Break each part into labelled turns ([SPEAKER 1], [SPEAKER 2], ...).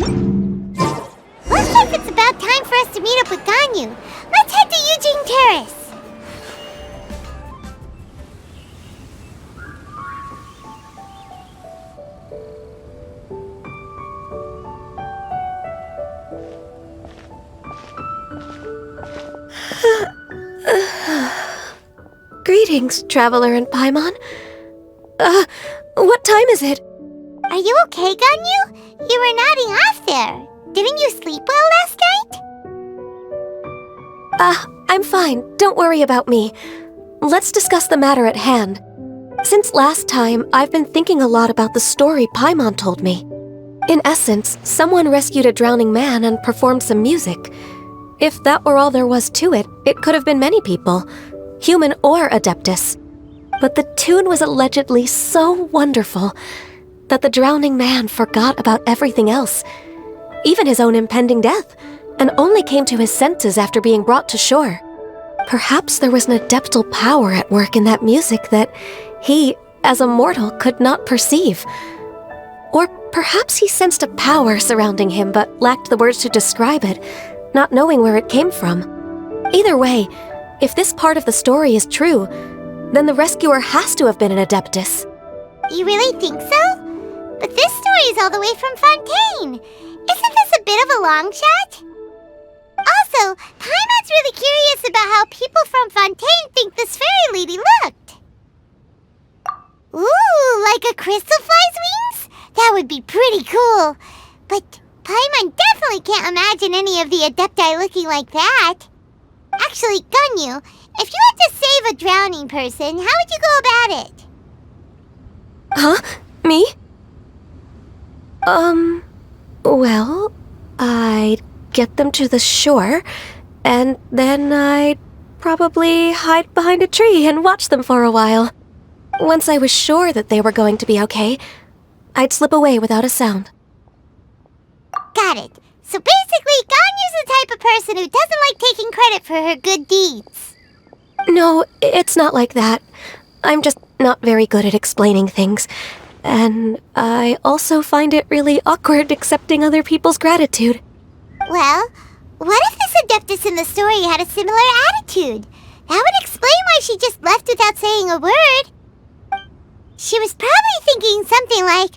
[SPEAKER 1] Looks like it's about time for us to meet up with Ganyu. Let's head to Eugene Terrace.
[SPEAKER 2] Greetings, Traveler and Paimon. What time is it?
[SPEAKER 1] Are you okay, Ganyu? You were nodding off there. Didn't you sleep well last night?
[SPEAKER 2] I'm fine. Don't worry about me. Let's discuss the matter at hand. Since last time, I've been thinking a lot about the story Paimon told me. In essence, someone rescued a drowning man and performed some music. If that were all there was to it, it could have been many people, human or Adeptus. But the tune was allegedly so wonderful that the drowning man forgot about everything else, even his own impending death, and only came to his senses after being brought to shore. Perhaps there was an adeptal power at work in that music that he, as a mortal, could not perceive. Or perhaps he sensed a power surrounding him but lacked the words to describe it, not knowing where it came from. Either way, if this part of the story is true, then the rescuer has to have been an Adeptus.
[SPEAKER 1] You really think so? But this story is all the way from Fontaine. Isn't this a bit of a long shot? Also, Paimon's really curious about how people from Fontaine think this fairy lady looked. Ooh, like a crystal fly's wings? That would be pretty cool. But Paimon definitely can't imagine any of the Adepti looking like that. Actually, Ganyu, if you had to save a drowning person, how would you go about it?
[SPEAKER 2] Huh? Me? Well, I'd get them to the shore, and then I'd probably hide behind a tree and watch them for a while. Once I was sure that they were going to be okay, I'd slip away without a sound.
[SPEAKER 1] Got it. So basically, Ganyu's the type of person who doesn't like taking credit for her good deeds.
[SPEAKER 2] No, it's not like that. I'm just not very good at explaining things. And I also find it really awkward accepting other people's gratitude.
[SPEAKER 1] Well, what if this Adeptus in the story had a similar attitude? That would explain why she just left without saying a word. She was probably thinking something like,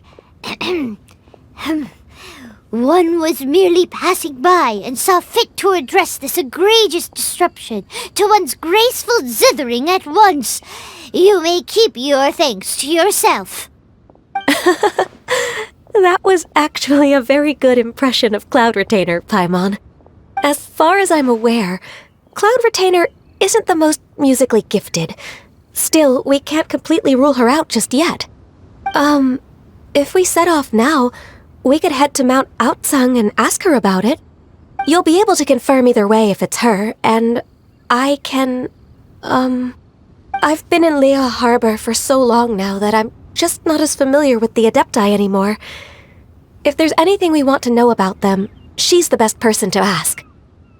[SPEAKER 1] one was merely passing by and saw fit to address this egregious disruption to one's graceful zithering at once. You may keep your thanks to yourself.
[SPEAKER 2] That was actually a very good impression of Cloud Retainer, Paimon. As far as I'm aware, Cloud Retainer isn't the most musically gifted. Still, we can't completely rule her out just yet. If we set off now, we could head to Mount Outsung and ask her about it. You'll be able to confirm either way if it's her, and I can, I've been in Lea Harbor for so long now that I'm just not as familiar with the Adepti anymore. If there's anything we want to know about them, she's the best person to ask.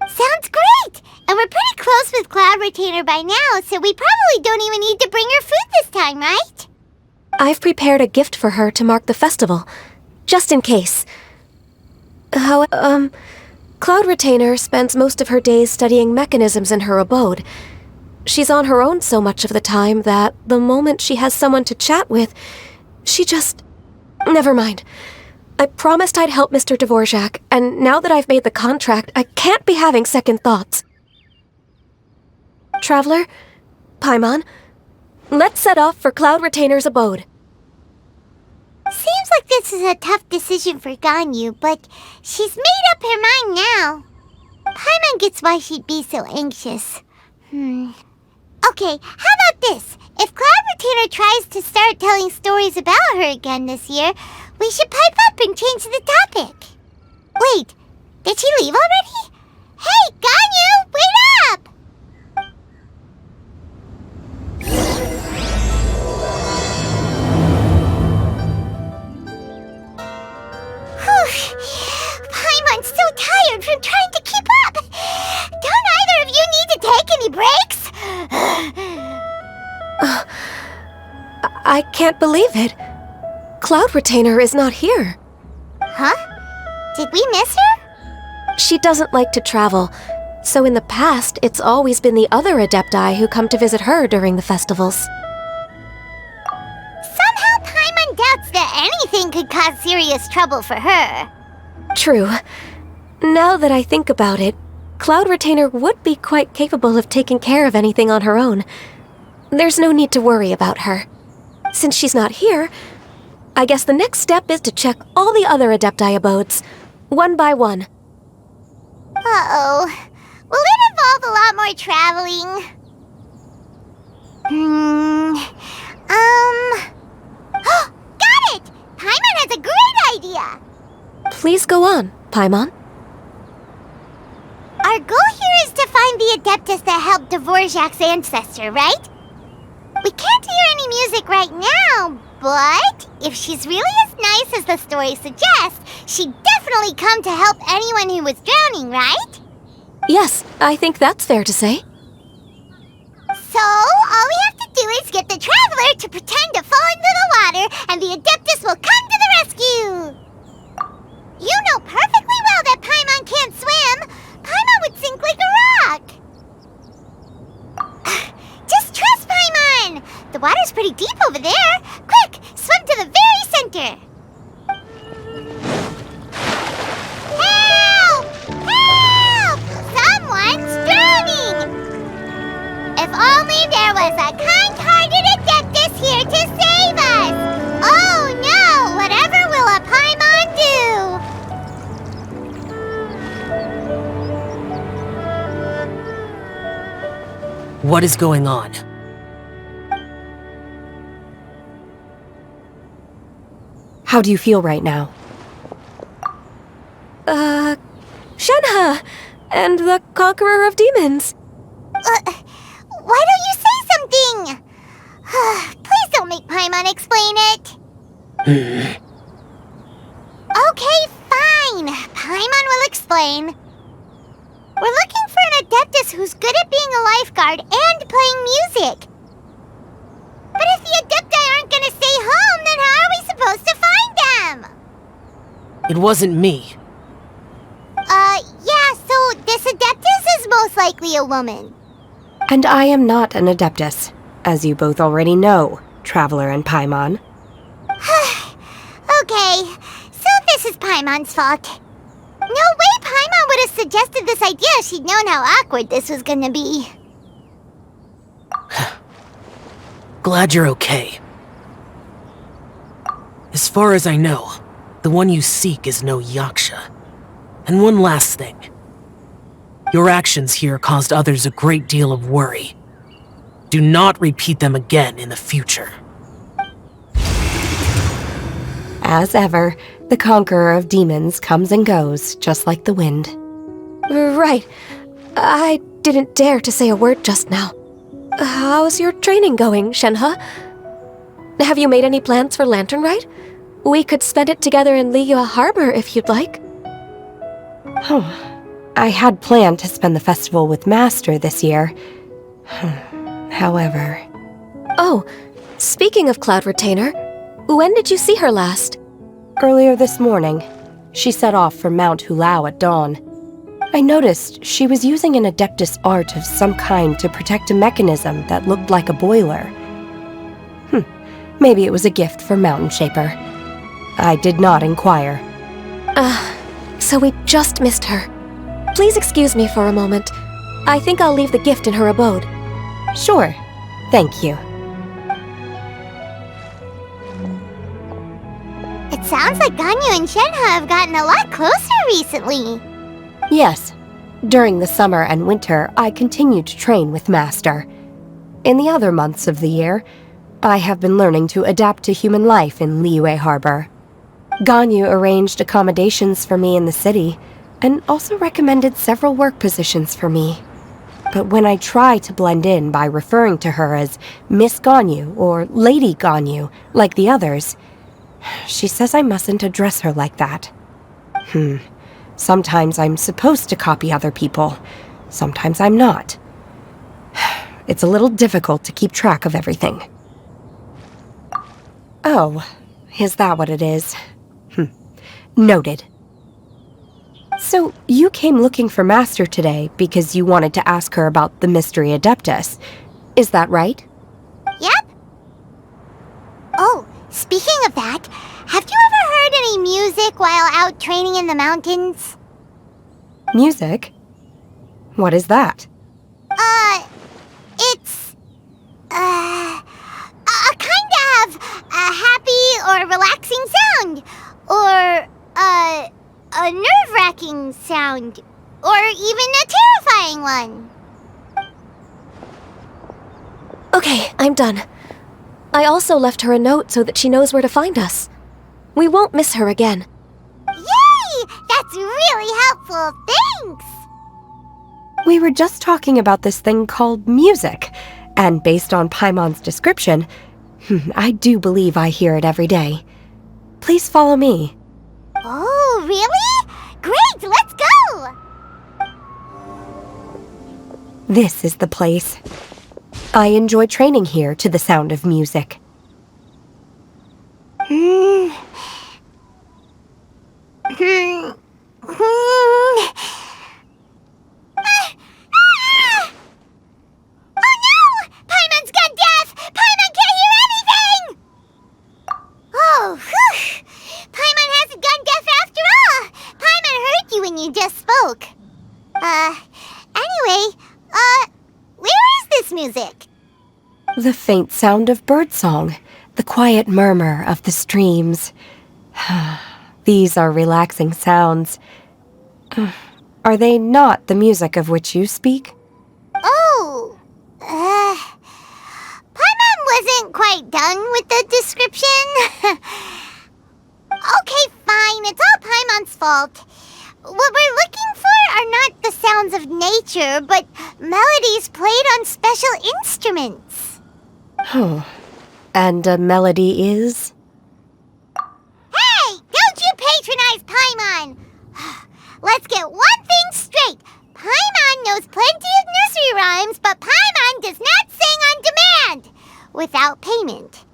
[SPEAKER 1] Sounds great! And we're pretty close with Cloud Retainer by now, so we probably don't even need to bring her food this time, right?
[SPEAKER 2] I've prepared a gift for her to mark the festival, just in case. Cloud Retainer spends most of her days studying mechanisms in her abode. She's on her own so much of the time that the moment she has someone to chat with, she just... Never mind. I promised I'd help Mr. Dvorak, and now that I've made the contract, I can't be having second thoughts. Traveler, Paimon, let's set off for Cloud Retainer's abode.
[SPEAKER 1] Seems like this is a tough decision for Ganyu, but she's made up her mind now. Paimon gets why she'd be so anxious. Okay, how about this? If Cloud Retainer tries to start telling stories about her again this year, we should pipe up and change the topic. Wait, did she leave already? Hey, Ganyu, wait up! Paimon's so tired from trying to keep up. Don't either of you need to take any breaks?
[SPEAKER 2] I can't believe it. Cloud Retainer is not here.
[SPEAKER 1] Huh? Did we miss her?
[SPEAKER 2] She doesn't like to travel, so in the past, it's always been the other Adepti who come to visit her during the festivals.
[SPEAKER 1] Somehow Paimon doubts that anything could cause serious trouble for her.
[SPEAKER 2] True. Now that I think about it, Cloud Retainer would be quite capable of taking care of anything on her own. There's no need to worry about her. Since she's not here, I guess the next step is to check all the other Adepti abodes, one by one.
[SPEAKER 1] Uh-oh. Will it involve a lot more traveling? Got it! Paimon has a great idea!
[SPEAKER 2] Please go on, Paimon.
[SPEAKER 1] Our goal here is to find the Adeptus that helped Dvorak's ancestor, right? We can't hear any music right now, but if she's really as nice as the story suggests, she'd definitely come to help anyone who was drowning, right?
[SPEAKER 2] Yes, I think that's fair to say.
[SPEAKER 1] So, all we have to do is get the Traveler to pretend to fall into the water, and the Adeptus will come to the rescue! You know perfectly well that Paimon can't swim! Paimon would sink like a rock! Just trust Paimon! The water's pretty deep over there! Quick, swim to the very center! Help! Help! Someone's drowning! If only there was a kind-hearted Adeptus here to save us! Oh no! Whatever will a Paimon do?
[SPEAKER 3] What is going on?
[SPEAKER 4] How do you feel right now?
[SPEAKER 2] Shenhe! And the Conqueror of Demons!
[SPEAKER 1] Why don't you say something? Please don't make Paimon explain it. Okay, fine. Paimon will explain. We're looking for an Adeptus who's good at being a lifeguard and playing music. But if the Adepti aren't gonna stay home, then how are we supposed to find them?
[SPEAKER 3] It wasn't me.
[SPEAKER 1] Yeah, so this Adeptus is most likely a woman.
[SPEAKER 4] And I am not an Adeptus, as you both already know, Traveler and Paimon.
[SPEAKER 1] Okay, so this is Paimon's fault. No way Paimon would have suggested this idea if she'd known how awkward this was gonna be.
[SPEAKER 3] Glad you're okay. As far as I know, the one you seek is no Yaksha. And one last thing. Your actions here caused others a great deal of worry. Do not repeat them again in the future.
[SPEAKER 4] As ever, the Conqueror of Demons comes and goes, just like the wind.
[SPEAKER 2] Right. I didn't dare to say a word just now. How's your training going, Shenhe? Have you made any plans for Lantern Rite? We could spend it together in Liyue Harbor if you'd like.
[SPEAKER 4] Oh, I had planned to spend the festival with Master this year. However...
[SPEAKER 2] Oh, speaking of Cloud Retainer, when did you see her last?
[SPEAKER 4] Earlier this morning, she set off for Mount Hulao at dawn. I noticed she was using an Adeptus art of some kind to protect a mechanism that looked like a boiler. Maybe it was a gift for Mountain Shaper. I did not inquire.
[SPEAKER 2] So we just missed her. Please excuse me for a moment. I think I'll leave the gift in her abode.
[SPEAKER 4] Sure. Thank you.
[SPEAKER 1] It sounds like Ganyu and Shenhe have gotten a lot closer recently.
[SPEAKER 4] Yes. During the summer and winter, I continued to train with Master. In the other months of the year, I have been learning to adapt to human life in Liyue Harbor. Ganyu arranged accommodations for me in the city, and also recommended several work positions for me. But when I try to blend in by referring to her as Miss Ganyu or Lady Ganyu, like the others, she says I mustn't address her like that. Sometimes I'm supposed to copy other people, sometimes I'm not. It's a little difficult to keep track of everything. Oh, is that what it is? Noted. So, you came looking for Master today because you wanted to ask her about the Mystery Adeptus. Is that right?
[SPEAKER 1] Yep. Oh, speaking of that, have you ever heard any music while out training in the mountains?
[SPEAKER 4] Music? What is that?
[SPEAKER 1] It's, a kind of a happy or relaxing sound. Or, a nerve-wracking sound. Or even a terrifying one.
[SPEAKER 2] Okay, I'm done. I also left her a note so that she knows where to find us. We won't miss her again.
[SPEAKER 1] Yay! That's really helpful. Thanks!
[SPEAKER 4] We were just talking about this thing called music, and based on Paimon's description, I do believe I hear it every day. Please follow me.
[SPEAKER 1] Oh, really? Great, let's go!
[SPEAKER 4] This is the place. I enjoy training here to the sound of music.
[SPEAKER 1] Oh no! Paimon's gone deaf! Paimon can't hear anything! Oh, whew! Paimon hasn't gone deaf after all! Paimon heard you when you just spoke. Anyway, where is this music?
[SPEAKER 4] The faint sound of birdsong, the quiet murmur of the streams. These are relaxing sounds. Are they not the music of which you speak?
[SPEAKER 1] Oh, Paimon wasn't quite done with the description. Okay, fine, it's all Paimon's fault. What we're looking for are not the sounds of nature, but melodies played on special instruments.
[SPEAKER 4] Oh, and a melody is?
[SPEAKER 1] Hey, don't you patronize Paimon! Let's get one thing straight. Paimon knows plenty of nursery rhymes, but Paimon does not sing on demand, without payment.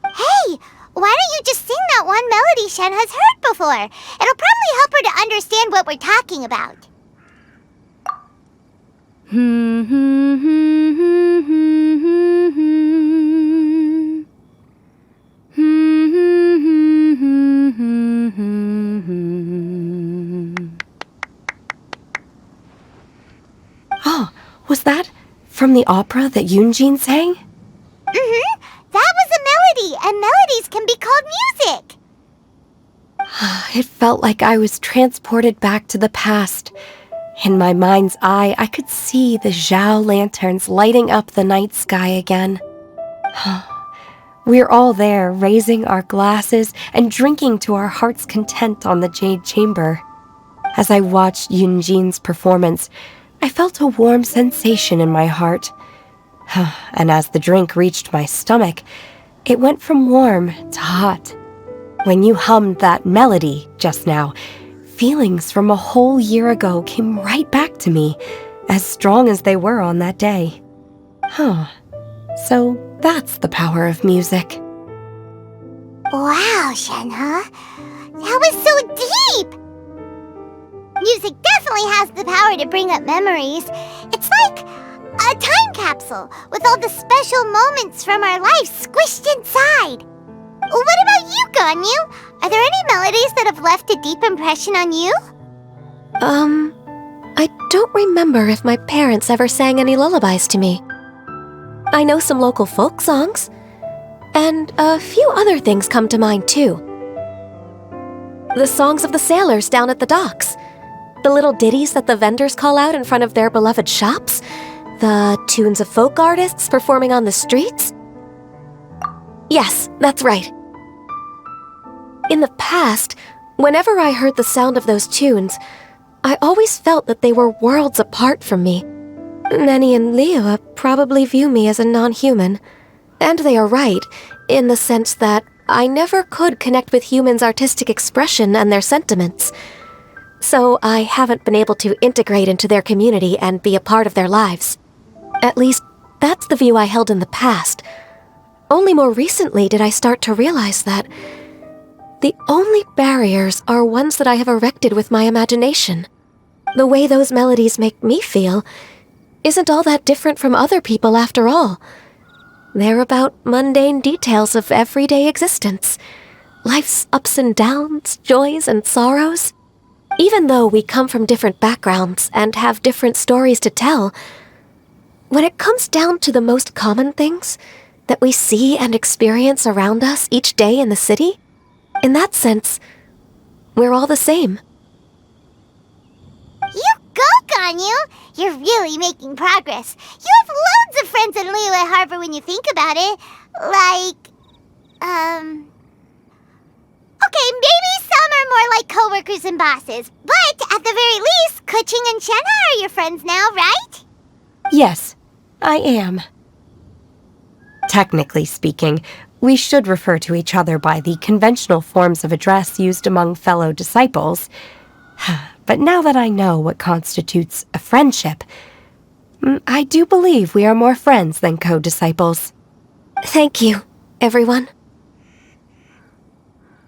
[SPEAKER 1] Hey, why don't you just sing that one melody Shen has heard before? It'll probably help her to understand what we're talking about.
[SPEAKER 4] Oh, was that from the opera that Yunjin sang?
[SPEAKER 1] Mm-hmm. That was a melody, and melodies can be called music.
[SPEAKER 4] It felt like I was transported back to the past. In my mind's eye, I could see the Zhao lanterns lighting up the night sky again. We're all there, raising our glasses and drinking to our heart's content on the Jade Chamber. As I watched Yunjin's performance, I felt a warm sensation in my heart. And as the drink reached my stomach, it went from warm to hot. When you hummed that melody just now, feelings from a whole year ago came right back to me, as strong as they were on that day. So that's the power of music.
[SPEAKER 1] Wow, Shenhe. That was so deep! Music definitely has the power to bring up memories. It's like a time capsule with all the special moments from our lives squished inside. What about you, Ganyu? Are there any melodies that have left a deep impression on you?
[SPEAKER 2] I don't remember if my parents ever sang any lullabies to me. I know some local folk songs, and a few other things come to mind too. The songs of the sailors down at the docks, the little ditties that the vendors call out in front of their beloved shops, the tunes of folk artists performing on the streets. Yes, that's right. In the past, whenever I heard the sound of those tunes, I always felt that they were worlds apart from me. Nenny and Liyue probably view me as a non-human. And they are right, in the sense that I never could connect with humans' artistic expression and their sentiments. So I haven't been able to integrate into their community and be a part of their lives. At least, that's the view I held in the past. Only more recently did I start to realize that the only barriers are ones that I have erected with my imagination. The way those melodies make me feel isn't all that different from other people after all. They're about mundane details of everyday existence. Life's ups and downs, joys and sorrows. Even though we come from different backgrounds and have different stories to tell, when it comes down to the most common things that we see and experience around us each day in the city, in that sense, we're all the same.
[SPEAKER 1] You go, Ganyu! You're really making progress. You have loads of friends in Liyue Harbor when you think about it. Okay, maybe some are more like coworkers and bosses, but at the very least, Kuching and Shenna are your friends now, right?
[SPEAKER 4] Yes, I am. Technically speaking, we should refer to each other by the conventional forms of address used among fellow disciples. But now that I know what constitutes a friendship, I do believe we are more friends than co-disciples.
[SPEAKER 2] Thank you, everyone.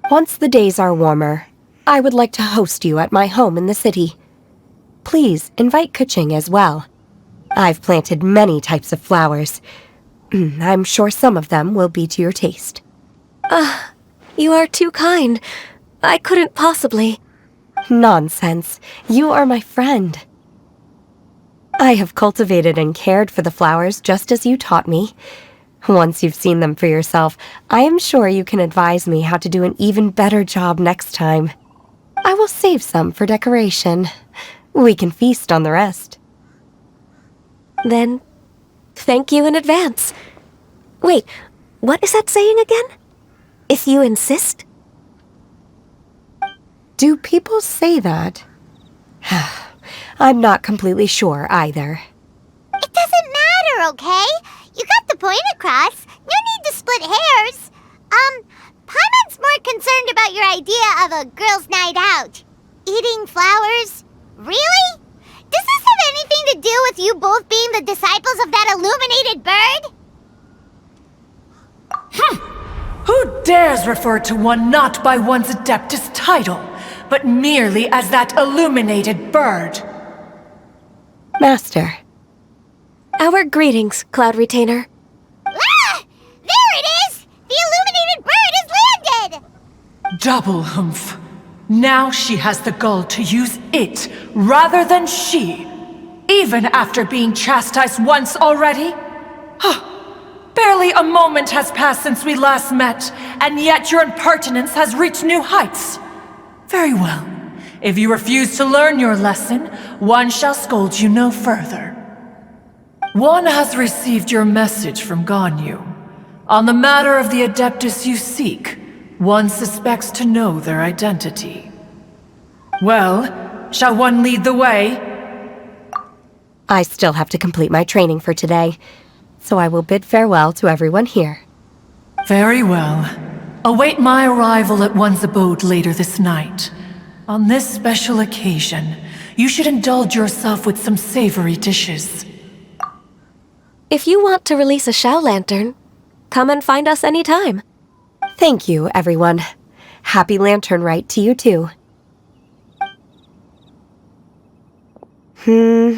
[SPEAKER 4] Once the days are warmer, I would like to host you at my home in the city. Please invite Kuching as well. I've planted many types of flowers. I'm sure some of them will be to your taste.
[SPEAKER 2] You are too kind. I couldn't possibly.
[SPEAKER 4] Nonsense. You are my friend. I have cultivated and cared for the flowers just as you taught me. Once you've seen them for yourself, I am sure you can advise me how to do an even better job next time. I will save some for decoration. We can feast on the rest.
[SPEAKER 2] Then, thank you in advance. Wait, what is that saying again? If you insist?
[SPEAKER 4] Do people say that? I'm not completely sure either.
[SPEAKER 1] It doesn't matter, okay? You got the point across. No need to split hairs. Paimon's more concerned about your idea of a girls' night out. Eating flowers? Really? Does this have anything to do with you both being the disciples of that illuminated bird?
[SPEAKER 5] Who dares refer to one not by one's Adeptus title, but merely as that illuminated bird?
[SPEAKER 4] Master.
[SPEAKER 2] Our greetings, Cloud Retainer.
[SPEAKER 1] Ah! There it is! The illuminated bird has landed!
[SPEAKER 5] Double humph. Now she has the gall to use it rather than she, even after being chastised once already? Barely a moment has passed since we last met, and yet your impertinence has reached new heights. Very well. If you refuse to learn your lesson, one shall scold you no further. One has received your message from Ganyu. On the matter of the Adeptus you seek, one suspects to know their identity. Well, shall one lead the way?
[SPEAKER 4] I still have to complete my training for today, so I will bid farewell to everyone here.
[SPEAKER 5] Very well. Await my arrival at one's abode later this night. On this special occasion, you should indulge yourself with some savory dishes.
[SPEAKER 2] If you want to release a Shao Lantern, come and find us anytime.
[SPEAKER 4] Thank you, everyone. Happy Lantern Rite to you too.
[SPEAKER 1] Is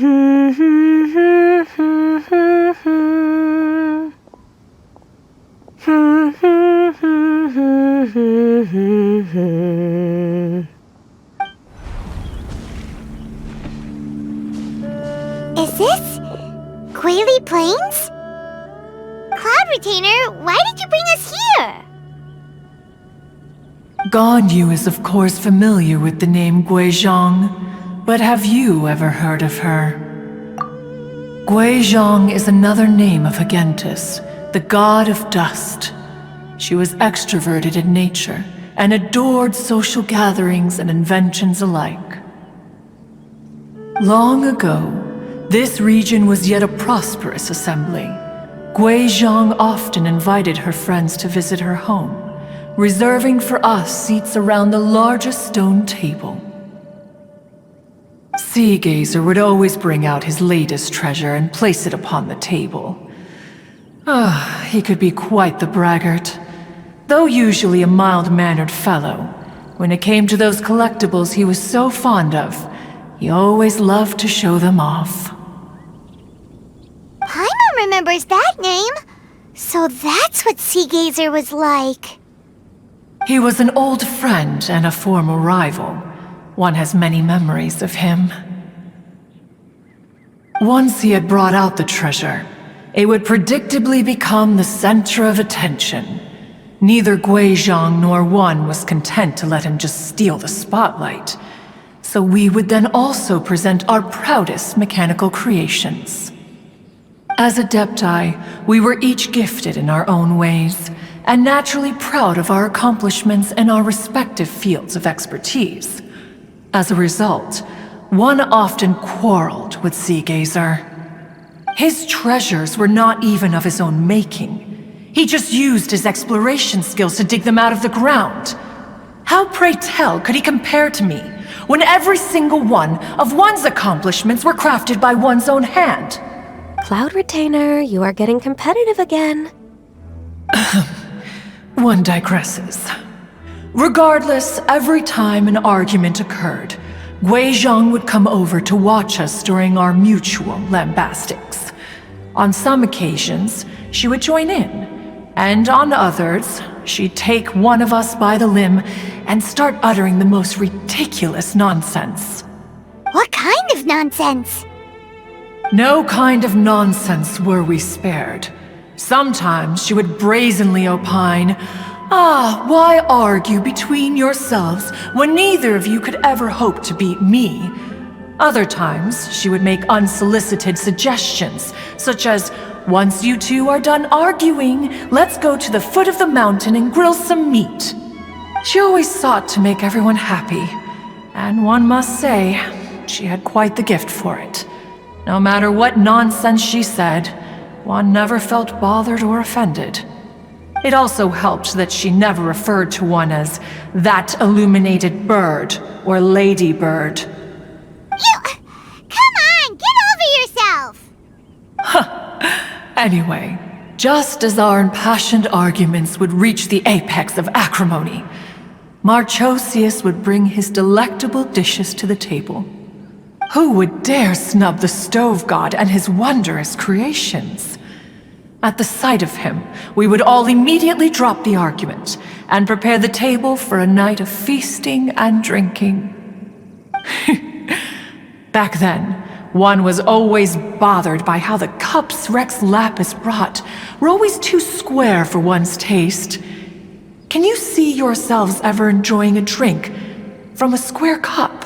[SPEAKER 1] this Quaily Plains? Cloud Retainer, why did you bring us here?
[SPEAKER 5] Ganyu is of course familiar with the name Guizhong, but have you ever heard of her? Guizhong is another name of Agentis, the god of dust. She was extroverted in nature and adored social gatherings and inventions alike. Long ago, this region was yet a prosperous assembly. Guizhong often invited her friends to visit her home, reserving for us seats around the largest stone table. Seagazer would always bring out his latest treasure and place it upon the table. He could be quite the braggart. Though usually a mild-mannered fellow, when it came to those collectibles he was so fond of, He always loved to show them off.
[SPEAKER 1] Paimon remembers that name. So that's what Sea Gazer was like.
[SPEAKER 5] He was an old friend and a former rival. One has many memories of him. Once he had brought out the treasure, it would predictably become the center of attention. Neither Guizhong nor one was content to let him just steal the spotlight. So we would then also present our proudest mechanical creations. As Adepti, we were each gifted in our own ways, and naturally proud of our accomplishments in our respective fields of expertise. As a result, one often quarreled with Sea Gazer. His treasures were not even of his own making. He just used his exploration skills to dig them out of the ground. How, pray tell, could he compare to me, when every single one of one's accomplishments were crafted by one's own hand?
[SPEAKER 2] Cloud Retainer, you are getting competitive again.
[SPEAKER 5] One digresses. Regardless, every time an argument occurred, Guizhong would come over to watch us during our mutual lambastics. On some occasions, she would join in, and on others, she'd take one of us by the limb and start uttering the most ridiculous nonsense.
[SPEAKER 1] What kind of nonsense?
[SPEAKER 5] No kind of nonsense were we spared. Sometimes she would brazenly opine, why argue between yourselves when neither of you could ever hope to beat me? Other times, she would make unsolicited suggestions, such as, once you two are done arguing, let's go to the foot of the mountain and grill some meat. She always sought to make everyone happy, and one must say, she had quite the gift for it. No matter what nonsense she said, one never felt bothered or offended. It also helped that she never referred to one as that illuminated bird or ladybird.
[SPEAKER 1] Come on, get over yourself!
[SPEAKER 5] Anyway, just as our impassioned arguments would reach the apex of acrimony, Marchosius would bring his delectable dishes to the table. Who would dare snub the stove god and his wondrous creations? At the sight of him, we would all immediately drop the argument and prepare the table for a night of feasting and drinking. Back then, one was always bothered by how the cups Rex Lapis brought were always too square for one's taste. Can you see yourselves ever enjoying a drink from a square cup?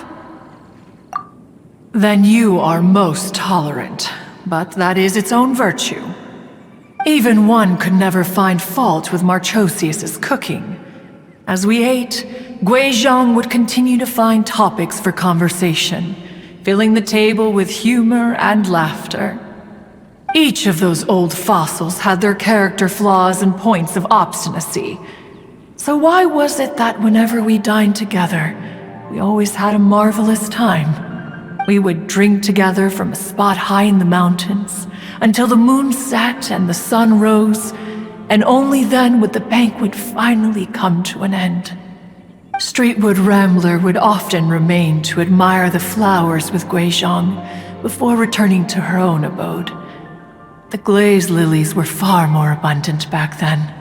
[SPEAKER 5] Then you are most tolerant, but that is its own virtue. Even one could never find fault with Marchosius's cooking. As we ate, Guizhong would continue to find topics for conversation, filling the table with humor and laughter. Each of those old fossils had their character flaws and points of obstinacy. So why was it that whenever we dined together, we always had a marvelous time? We would drink together from a spot high in the mountains, until the moon set and the sun rose, and only then would the banquet finally come to an end. Streetwood Rambler would often remain to admire the flowers with Guizhong before returning to her own abode. The glaze lilies were far more abundant back then.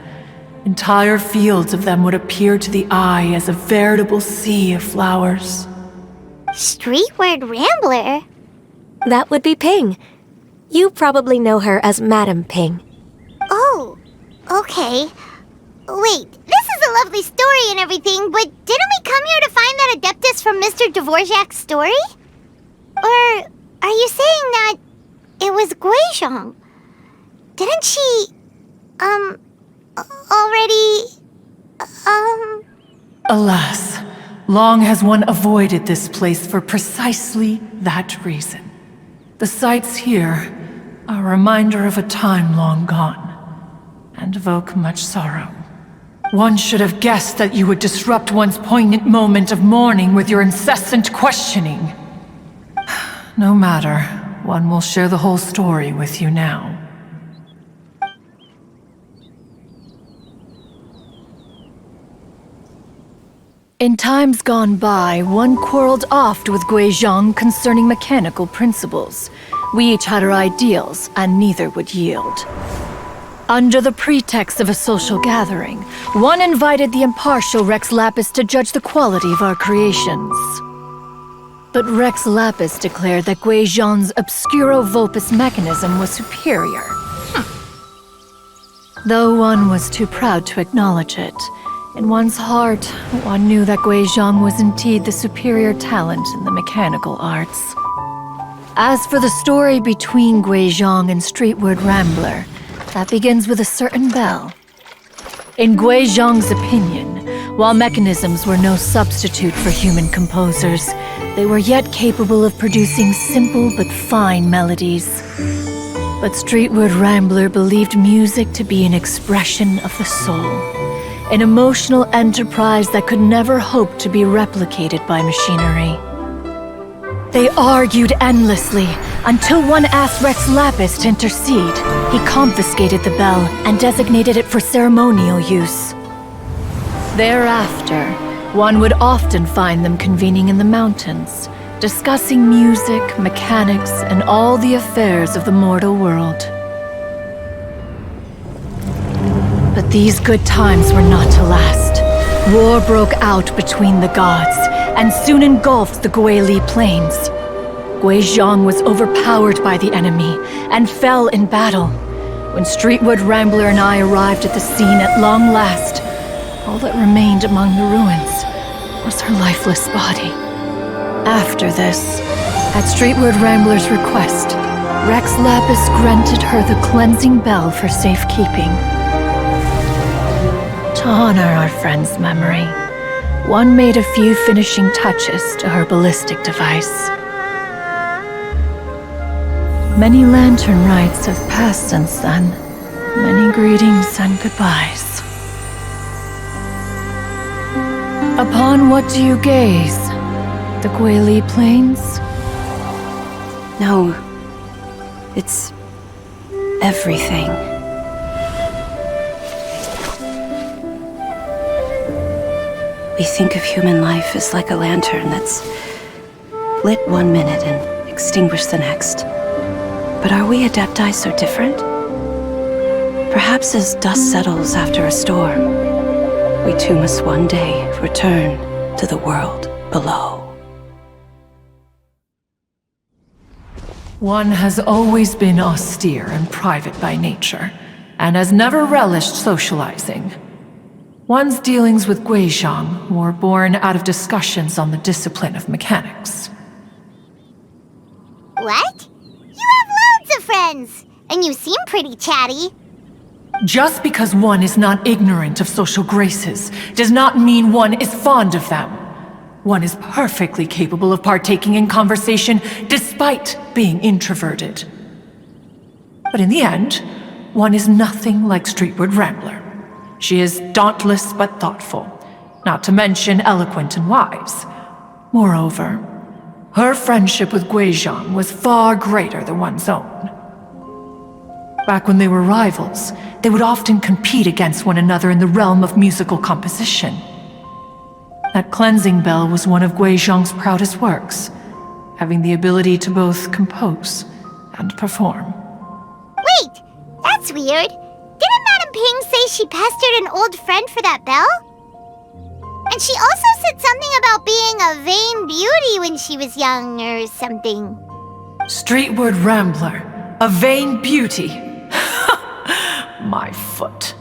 [SPEAKER 5] Entire fields of them would appear to the eye as a veritable sea of flowers.
[SPEAKER 1] Streetward Rambler?
[SPEAKER 2] That would be Ping. You probably know her as Madam Ping.
[SPEAKER 1] Oh, okay. Wait, this is a lovely story and everything, but didn't we come here to find that Adeptus from Mr. Dvorak's story? Or are you saying that it was Guizhong? Didn't she, already,
[SPEAKER 5] Alas, long has one avoided this place for precisely that reason. The sights here are a reminder of a time long gone, and evoke much sorrow. One should have guessed that you would disrupt one's poignant moment of mourning with your incessant questioning. No matter, one will share the whole story with you now. In times gone by, one quarreled oft with Guizhong concerning mechanical principles. We each had our ideals, and neither would yield. Under the pretext of a social gathering, one invited the impartial Rex Lapis to judge the quality of our creations. But Rex Lapis declared that Guizhong's Obscuro Vulpus mechanism was superior. Though one was too proud to acknowledge it, in one's heart, one knew that Guizhong was indeed the superior talent in the mechanical arts. As for the story between Guizhong and Streetward Rambler, that begins with a certain bell. In Guizhong's opinion, while mechanisms were no substitute for human composers, they were yet capable of producing simple but fine melodies. But Streetward Rambler believed music to be an expression of the soul, an emotional enterprise that could never hope to be replicated by machinery. They argued endlessly, until one asked Rex Lapis to intercede. He confiscated the bell and designated it for ceremonial use. Thereafter, one would often find them convening in the mountains, discussing music, mechanics, and all the affairs of the mortal world. But these good times were not to last. War broke out between the gods, and soon engulfed the Guili Plains. Guizhong was overpowered by the enemy, and fell in battle. When Streetward Rambler and I arrived at the scene at long last, all that remained among the ruins was her lifeless body. After this, at Streetward Rambler's request, Rex Lapis granted her the cleansing bell for safekeeping. To honor our friend's memory, one made a few finishing touches to her ballistic device. Many lantern rites have passed since then. Many greetings and goodbyes. Upon what do you gaze? The Guili Plains?
[SPEAKER 6] No. It's everything. We think of human life as like a lantern that's lit one minute and extinguished the next. But are we Adepti so different? Perhaps as dust settles after a storm, we too must one day return to the world below.
[SPEAKER 5] One has always been austere and private by nature, and has never relished socializing. One's dealings with Guizhong were born out of discussions on the discipline of mechanics.
[SPEAKER 1] What? You have loads of friends, and you seem pretty chatty.
[SPEAKER 5] Just because one is not ignorant of social graces does not mean one is fond of them. One is perfectly capable of partaking in conversation despite being introverted. But in the end, one is nothing like Streetward Rambler. She is dauntless but thoughtful, not to mention eloquent and wise. Moreover, her friendship with Guizhong was far greater than one's own. Back when they were rivals, they would often compete against one another in the realm of musical composition. That cleansing bell was one of Guizhong's proudest works, having the ability to both compose and perform.
[SPEAKER 1] Wait, that's weird. Didn't Madame Ping say she pestered an old friend for that bell? And she also said something about being a vain beauty when she was young or something.
[SPEAKER 5] Streetward Rambler, a vain beauty. My foot.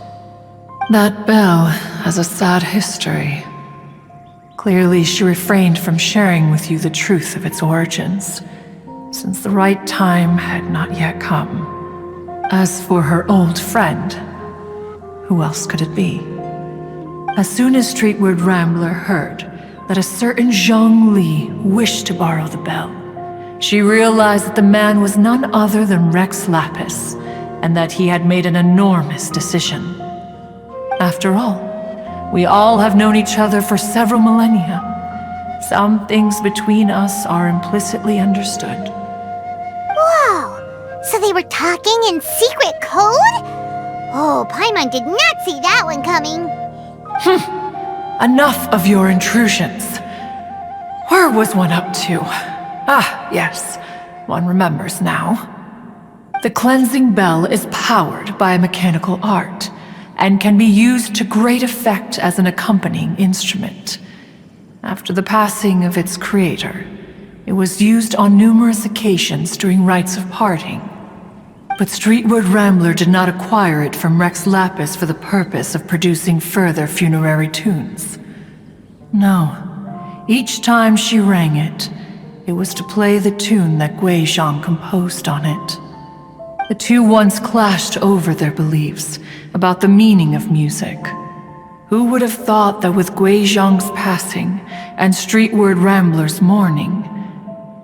[SPEAKER 5] That bell has a sad history. Clearly, she refrained from sharing with you the truth of its origins, since the right time had not yet come. As for her old friend, who else could it be? As soon as Streetward Rambler heard that a certain Zhang Li wished to borrow the bell, she realized that the man was none other than Rex Lapis, and that he had made an enormous decision. After all, we all have known each other for several millennia. Some things between us are implicitly understood.
[SPEAKER 1] Whoa! So they were talking in secret code? Oh, Paimon did not see that one coming.
[SPEAKER 5] enough of your intrusions. Where was one up to? Ah, yes, one remembers now. The cleansing bell is powered by a mechanical art, and can be used to great effect as an accompanying instrument. After the passing of its creator, it was used on numerous occasions during rites of parting. But Streetwood Rambler did not acquire it from Rex Lapis for the purpose of producing further funerary tunes. No, each time she rang it, it was to play the tune that Gui Zhang composed on it. The two once clashed over their beliefs about the meaning of music. Who would have thought that with Gui Zhang's passing and Streetward Rambler's mourning,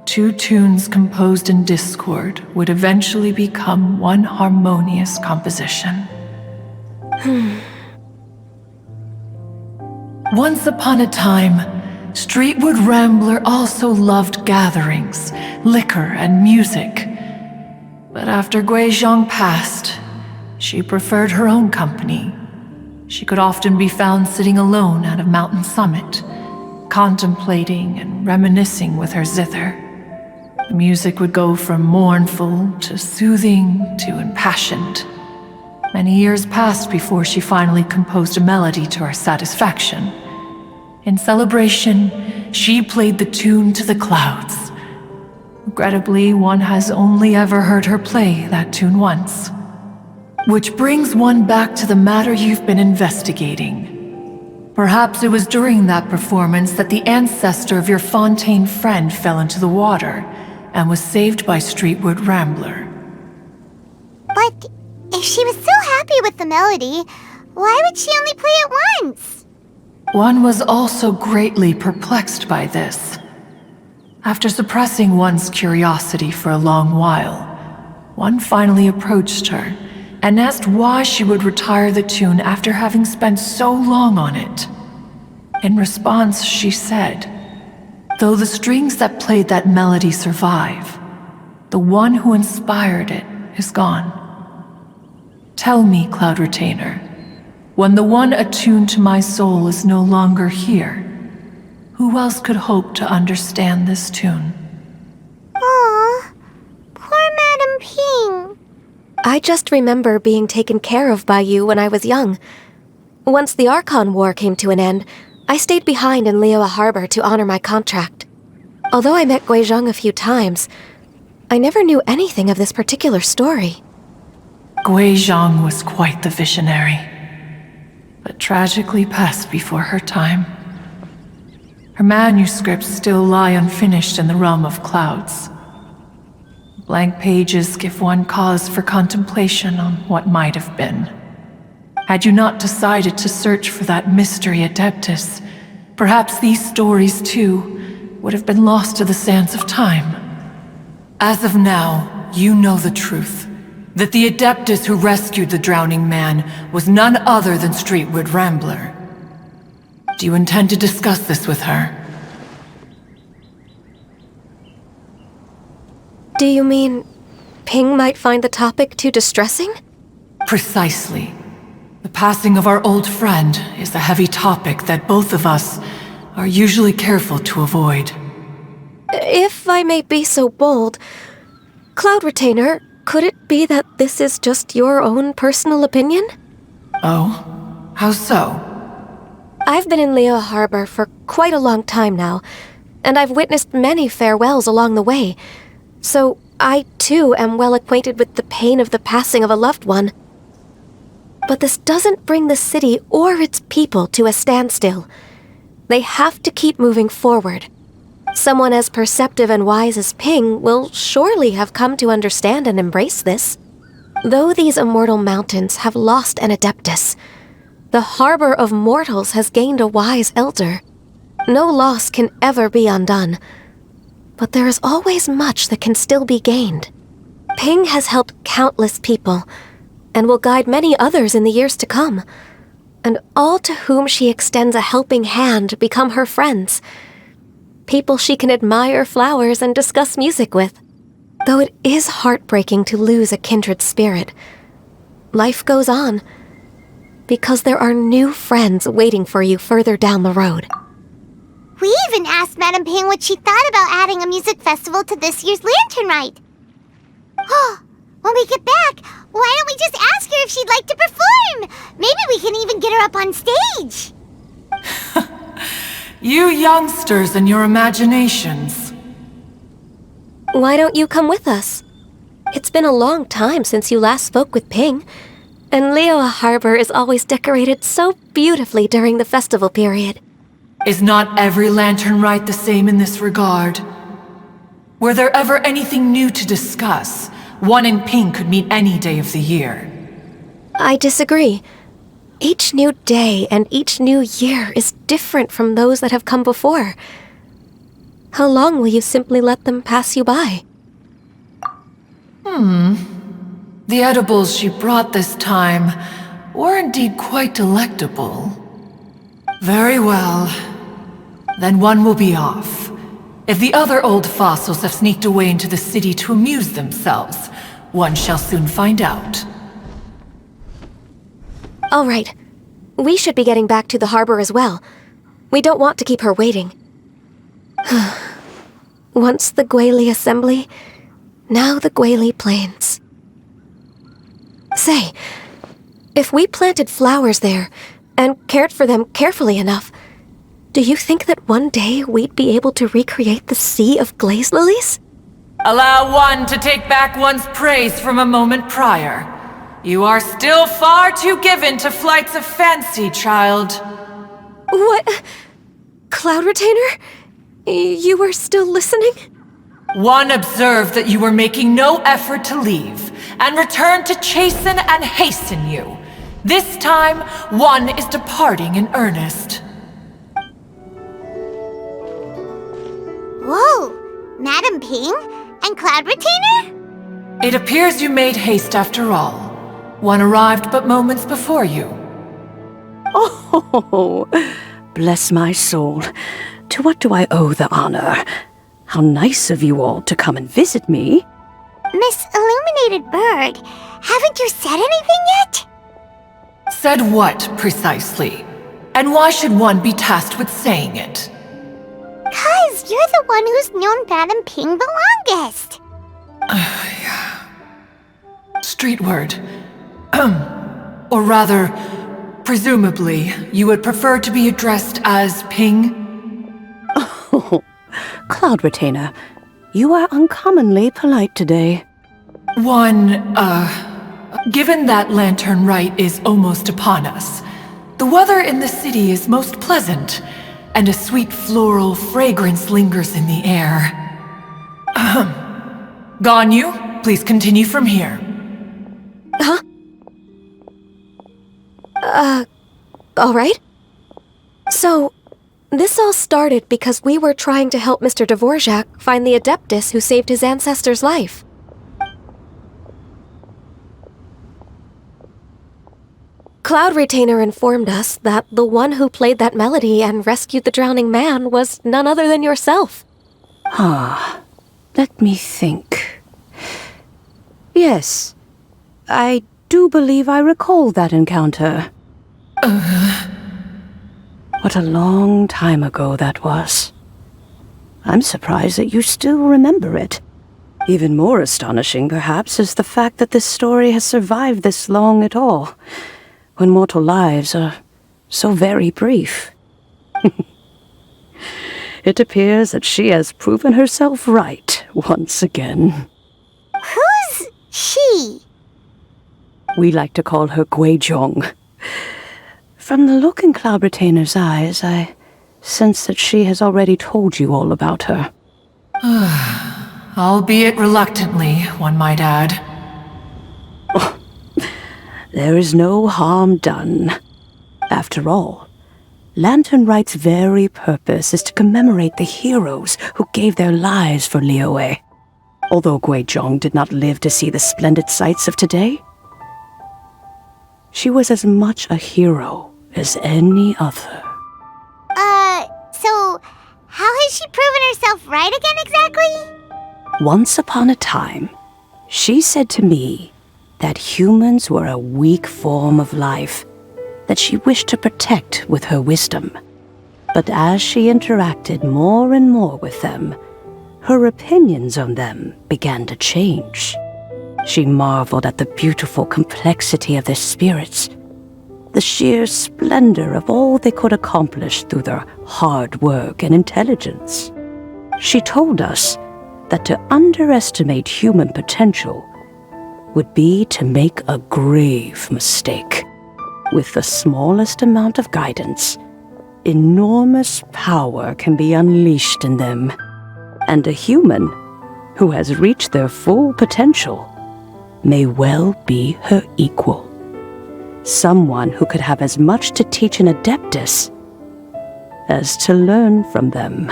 [SPEAKER 5] two tunes composed in discord would eventually become one harmonious composition? Once upon a time, Streetwood Rambler also loved gatherings, liquor, and music. But after Gui Zhang passed, she preferred her own company. She could often be found sitting alone at a mountain summit, contemplating and reminiscing with her zither. The music would go from mournful to soothing to impassioned. Many years passed before she finally composed a melody to her satisfaction. In celebration, she played the tune to the clouds. Regrettably, one has only ever heard her play that tune once. Which brings one back to the matter you've been investigating. Perhaps it was during that performance that the ancestor of your Fontaine friend fell into the water and was saved by Streetwood Rambler.
[SPEAKER 1] But if she was so happy with the melody, why would she only play it once?
[SPEAKER 5] One was also greatly perplexed by this. After suppressing one's curiosity for a long while, one finally approached her and asked why she would retire the tune after having spent so long on it. In response, she said, "Though the strings that played that melody survive, the one who inspired it is gone. Tell me, Cloud Retainer, when the one attuned to my soul is no longer here, who else could hope to understand this tune?"
[SPEAKER 1] Aw, poor Madam Ping.
[SPEAKER 2] I just remember being taken care of by you when I was young. Once the Archon War came to an end, I stayed behind in Liyue Harbor to honor my contract. Although I met Gui Zhang a few times, I never knew anything of this particular story.
[SPEAKER 5] Gui Zhang was quite the visionary, but tragically passed before her time. Her manuscripts still lie unfinished in the realm of clouds. Blank pages give one cause for contemplation on what might have been. Had you not decided to search for that mystery Adeptus, perhaps these stories, too, would have been lost to the sands of time. As of now, you know the truth. That the Adeptus who rescued the drowning man was none other than Streetwood Rambler. Do you intend to discuss this with her?
[SPEAKER 2] Do you mean Ping might find the topic too distressing?
[SPEAKER 5] Precisely. The passing of our old friend is a heavy topic that both of us are usually careful to avoid.
[SPEAKER 2] If I may be so bold, Cloud Retainer, could it be that this is just your own personal opinion?
[SPEAKER 5] Oh? How so?
[SPEAKER 2] I've been in Liyue Harbor for quite a long time now, and I've witnessed many farewells along the way, so I too am well acquainted with the pain of the passing of a loved one. But this doesn't bring the city or its people to a standstill. They have to keep moving forward. Someone as perceptive and wise as Ping will surely have come to understand and embrace this. Though these immortal mountains have lost an Adeptus, the harbor of mortals has gained a wise elder. No loss can ever be undone, but there is always much that can still be gained. Ping has helped countless people, and will guide many others in the years to come, and all to whom she extends a helping hand become her friends. People she can admire flowers and discuss music with. Though it is heartbreaking to lose a kindred spirit, life goes on, because there are new friends waiting for you further down the road.
[SPEAKER 1] We even asked Madame Ping what she thought about adding a music festival to this year's Lantern Rite. Oh, when we get back, why don't we just ask her if she'd like to perform? Maybe we can even get her up on stage.
[SPEAKER 5] You youngsters and your imaginations.
[SPEAKER 2] Why don't you come with us? It's been a long time since you last spoke with Ping, and Liyue Harbor is always decorated so beautifully during the festival period.
[SPEAKER 5] Is not every Lantern Rite the same in this regard? Were there ever anything new to discuss? One in Ping could meet any day of the year.
[SPEAKER 2] I disagree. Each new day and each new year is different from those that have come before. How long will you simply let them pass you by?
[SPEAKER 5] The edibles she brought this time were indeed quite delectable. Very well. Then one will be off. If the other old fossils have sneaked away into the city to amuse themselves, one shall soon find out.
[SPEAKER 2] All right. We should be getting back to the harbor as well. We don't want to keep her waiting. Once the Guili Assembly, now the Guili Plains. Say, if we planted flowers there and cared for them carefully enough, do you think that one day we'd be able to recreate the sea of glaze lilies?
[SPEAKER 5] Allow one to take back one's praise from a moment prior. You are still far too given to flights of fancy, child.
[SPEAKER 2] What? Cloud Retainer? You were still listening?
[SPEAKER 5] One observed that you were making no effort to leave, and returned to chasten and hasten you. This time, one is departing in earnest.
[SPEAKER 1] Whoa, Madame Ping and Cloud Retainer?
[SPEAKER 5] It appears you made haste after all. One arrived but moments before you.
[SPEAKER 6] Oh, bless my soul. To what do I owe the honor? How nice of you all to come and visit me.
[SPEAKER 1] Miss Illuminated Bird, haven't you said anything yet?
[SPEAKER 5] Said what, precisely? And why should one be tasked with saying it?
[SPEAKER 1] 'Cause you're the one who's known Madame Ping the longest.
[SPEAKER 5] Street word. Or rather, presumably, you would prefer to be addressed as Ping?
[SPEAKER 6] Oh, Cloud Retainer, you are uncommonly polite today.
[SPEAKER 5] Given that Lantern Rite is almost upon us, the weather in the city is most pleasant, and a sweet floral fragrance lingers in the air. Ganyu, please continue from here.
[SPEAKER 2] Huh? All right. So, this all started because we were trying to help Mr. Dvorak find the Adeptus who saved his ancestor's life. Cloud Retainer informed us that the one who played that melody and rescued the drowning man was none other than yourself.
[SPEAKER 6] Let me think. Yes, I do believe I recall that encounter. What a long time ago that was. I'm surprised that you still remember it. Even more astonishing, perhaps, is the fact that this story has survived this long at all, when mortal lives are so very brief. It appears that she has proven herself right once again.
[SPEAKER 1] Who's she?
[SPEAKER 6] We like to call her Guizhong. From the look in Cloud Retainer's eyes, I sense that she has already told you all about her.
[SPEAKER 5] Albeit reluctantly, one might add.
[SPEAKER 6] There is no harm done. After all, Lantern Rite's very purpose is to commemorate the heroes who gave their lives for Liyue. Although Guizhong did not live to see the splendid sights of today, she was as much a hero as any other.
[SPEAKER 1] So how has she proven herself right again exactly?
[SPEAKER 6] Once upon a time, she said to me that humans were a weak form of life, that she wished to protect with her wisdom. But as she interacted more and more with them, her opinions on them began to change. She marveled at the beautiful complexity of their spirits, the sheer splendor of all they could accomplish through their hard work and intelligence. She told us that to underestimate human potential would be to make a grave mistake. With the smallest amount of guidance, enormous power can be unleashed in them, and a human who has reached their full potential may well be her equal. Someone who could have as much to teach an adeptus as to learn from them.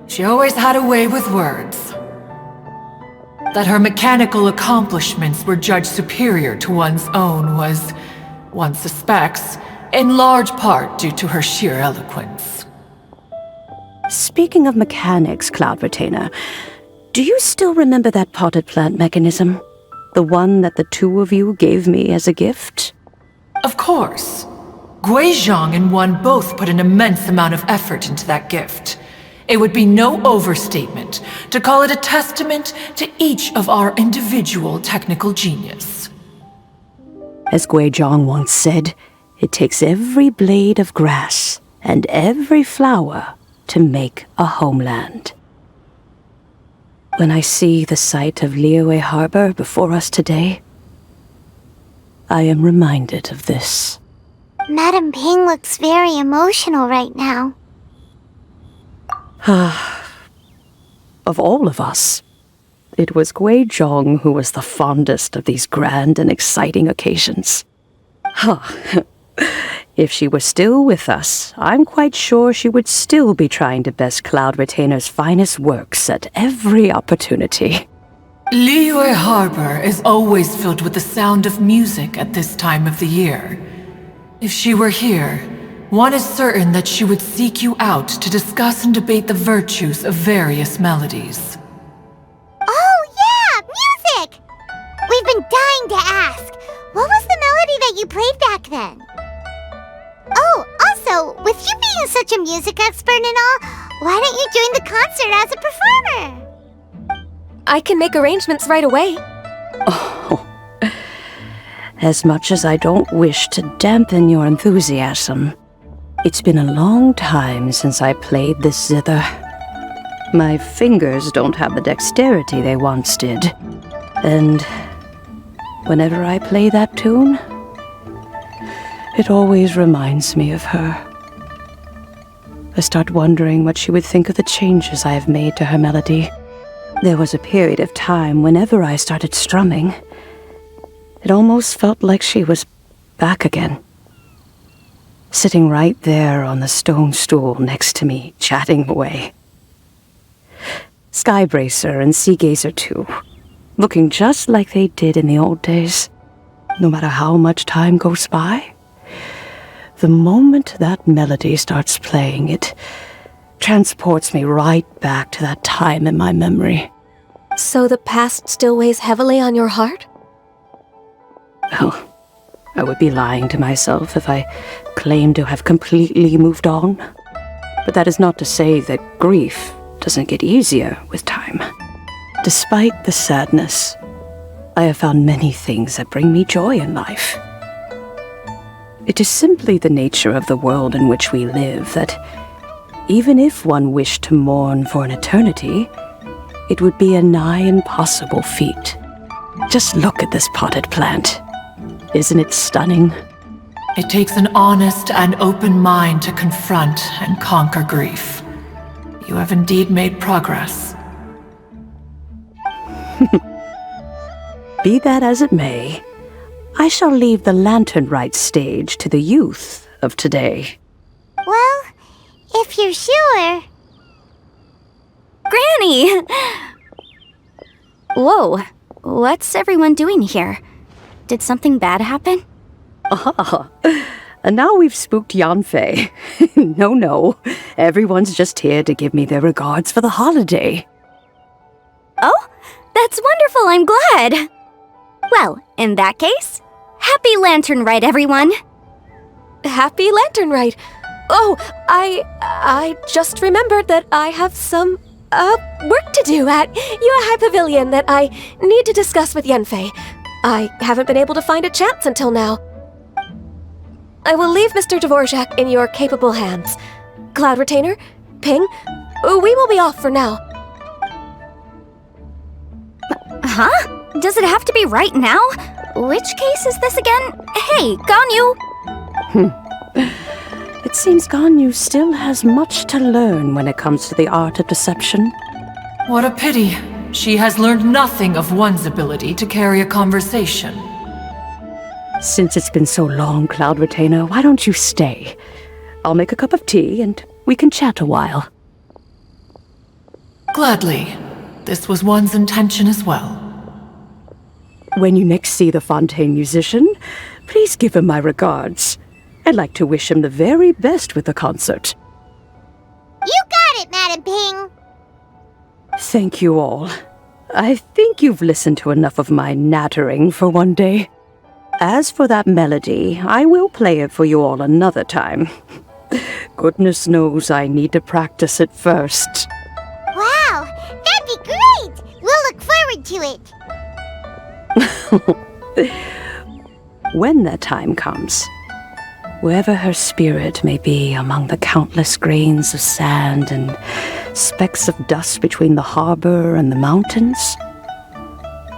[SPEAKER 5] She always had a way with words. That her mechanical accomplishments were judged superior to one's own was, one suspects, in large part due to her sheer eloquence.
[SPEAKER 6] Speaking of mechanics, Cloud Retainer, do you still remember that potted plant mechanism? The one that the two of you gave me as a gift?
[SPEAKER 5] Of course. Guizhong and One both put an immense amount of effort into that gift. It would be no overstatement to call it a testament to each of our individual technical genius.
[SPEAKER 6] As Guizhong once said, it takes every blade of grass and every flower to make a homeland. When I see the sight of Liyue Harbor before us today, I am reminded of this.
[SPEAKER 1] Madam Ping looks very emotional right now.
[SPEAKER 6] Of all of us, it was Guizhong who was the fondest of these grand and exciting occasions. If she were still with us, I'm quite sure she would still be trying to best Cloud Retainer's finest works at every opportunity.
[SPEAKER 5] Liyue Harbor is always filled with the sound of music at this time of the year. If she were here, one is certain that she would seek you out to discuss and debate the virtues of various melodies.
[SPEAKER 1] Oh yeah, music! We've been dying to ask. What was the melody that you played back then? Oh, also, with you being such a music expert and all, why don't you join the concert as a performer?
[SPEAKER 2] I can make arrangements right away.
[SPEAKER 6] Oh, as much as I don't wish to dampen your enthusiasm, it's been a long time since I played this zither. My fingers don't have the dexterity they once did, and whenever I play that tune, it always reminds me of her. I start wondering what she would think of the changes I have made to her melody. There was a period of time whenever I started strumming, it almost felt like she was back again. Sitting right there on the stone stool next to me, chatting away. Skybracer and Seagazer too, looking just like they did in the old days. No matter how much time goes by, the moment that melody starts playing, it transports me right back to that time in my memory.
[SPEAKER 2] So the past still weighs heavily on your heart?
[SPEAKER 6] Well, I would be lying to myself if I claimed to have completely moved on. But that is not to say that grief doesn't get easier with time. Despite the sadness, I have found many things that bring me joy in life. It is simply the nature of the world in which we live that even if one wished to mourn for an eternity, it would be a nigh impossible feat. Just look at this potted plant. Isn't it stunning?
[SPEAKER 5] It takes an honest and open mind to confront and conquer grief. You have indeed made progress.
[SPEAKER 6] Be that as it may, I shall leave the Lantern Rite stage to the youth of today.
[SPEAKER 1] Well, if you're sure.
[SPEAKER 7] Granny! Whoa, what's everyone doing here? Did something bad happen?
[SPEAKER 6] Ah, and now we've spooked Yanfei. No, everyone's just here to give me their regards for the holiday.
[SPEAKER 7] Oh, that's wonderful, I'm glad! Well, in that case, Happy Lantern Rite, everyone!
[SPEAKER 2] Happy Lantern Rite! Oh, I just remembered that I have some, work to do at Yuehai Pavilion that I need to discuss with Yanfei. I haven't been able to find a chance until now. I will leave Mr. Dvorak in your capable hands. Cloud Retainer, Ping, we will be off for now.
[SPEAKER 7] Huh? Does it have to be right now? Which case is this again? Hey, Ganyu!
[SPEAKER 6] It seems Ganyu still has much to learn when it comes to the art of deception.
[SPEAKER 5] What a pity. She has learned nothing of one's ability to carry a conversation.
[SPEAKER 6] Since it's been so long, Cloud Retainer, why don't you stay? I'll make a cup of tea and we can chat a while.
[SPEAKER 5] Gladly. This was one's intention as well.
[SPEAKER 6] When you next see the Fontaine musician, please give him my regards. I'd like to wish him the very best with the concert.
[SPEAKER 1] You got it, Madam Ping!
[SPEAKER 6] Thank you all. I think you've listened to enough of my nattering for one day. As for that melody, I will play it for you all another time. Goodness knows I need to practice it first.
[SPEAKER 1] Wow, that'd be great! We'll look forward to it.
[SPEAKER 6] When that time comes, wherever her spirit may be among the countless grains of sand and specks of dust between the harbor and the mountains,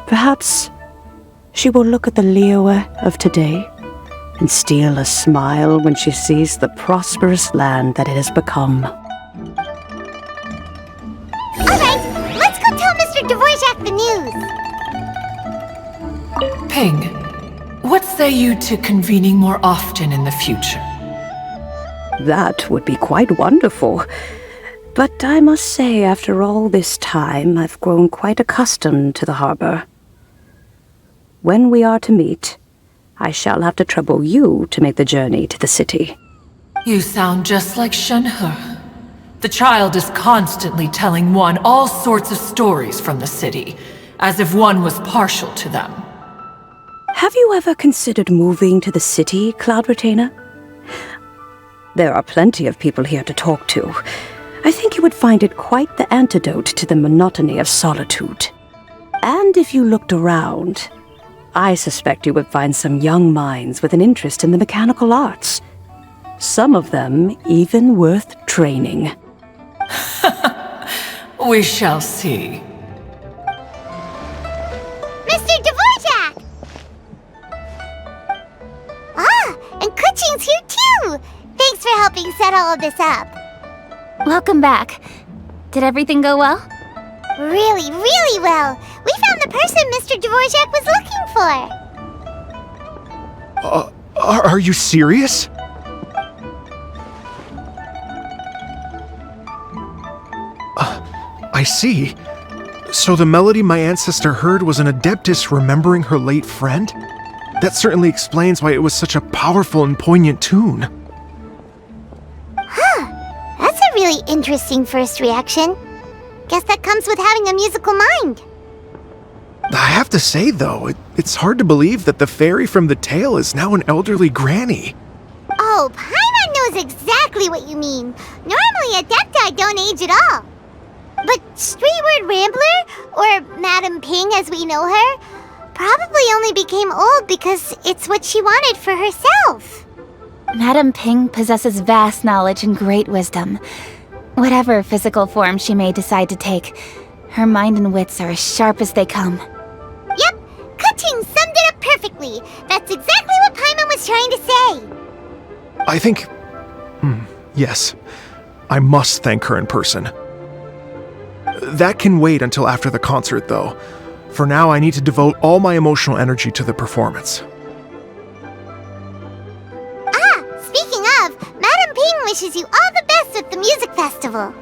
[SPEAKER 6] perhaps she will look at the Liyue of today and steal a smile when she sees the prosperous land that it has become.
[SPEAKER 1] Alright, let's go tell Mr. Dvorak the news.
[SPEAKER 5] Ping, what say you to convening more often in the future?
[SPEAKER 6] That would be quite wonderful. But I must say, after all this time, I've grown quite accustomed to the harbor. When we are to meet, I shall have to trouble you to make the journey to the city.
[SPEAKER 5] You sound just like Shenhe. The child is constantly telling one all sorts of stories from the city, as if one was partial to them.
[SPEAKER 6] Have you ever considered moving to the city, Cloud Retainer? There are plenty of people here to talk to. I think you would find it quite the antidote to the monotony of solitude. And if you looked around, I suspect you would find some young minds with an interest in the mechanical arts. Some of them even worth training.
[SPEAKER 5] We shall see.
[SPEAKER 1] Mr. Dvorak! Ah, and Kuching's here too! Thanks for helping set all of this up.
[SPEAKER 7] Welcome back. Did everything go well?
[SPEAKER 1] Really, really well. We found the person Mr. Dvorak was looking for.
[SPEAKER 8] Are you serious? I see. So the melody my ancestor heard was an adeptus remembering her late friend? That certainly explains why it was such a powerful and poignant tune.
[SPEAKER 1] That's a really interesting first reaction. Guess that comes with having a musical mind.
[SPEAKER 8] I have to say, though, it's hard to believe that the fairy from the tale is now an elderly granny.
[SPEAKER 1] Oh, Paimon knows exactly what you mean. Normally, Adepti don't age at all. But Streetward Rambler, or Madam Ping as we know her, probably only became old because it's what she wanted for herself.
[SPEAKER 7] Madam Ping possesses vast knowledge and great wisdom. Whatever physical form she may decide to take, her mind and wits are as sharp as they come.
[SPEAKER 1] Yep, Kuching summed it up perfectly. That's exactly what Paimon was trying to say.
[SPEAKER 8] I think... yes. I must thank her in person. That can wait until after the concert, though. For now, I need to devote all my emotional energy to the performance.
[SPEAKER 1] Speaking of, Madam Ping wishes you all the best at the music festival.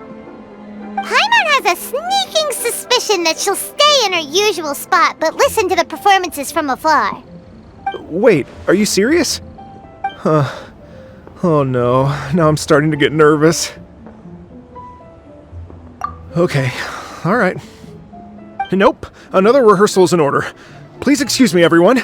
[SPEAKER 1] Paimon has a sneaking suspicion that she'll stay in her usual spot but listen to the performances from afar.
[SPEAKER 8] Wait, are you serious? Oh no, now I'm starting to get nervous. Okay, alright. Nope, another rehearsal is in order. Please excuse me, everyone.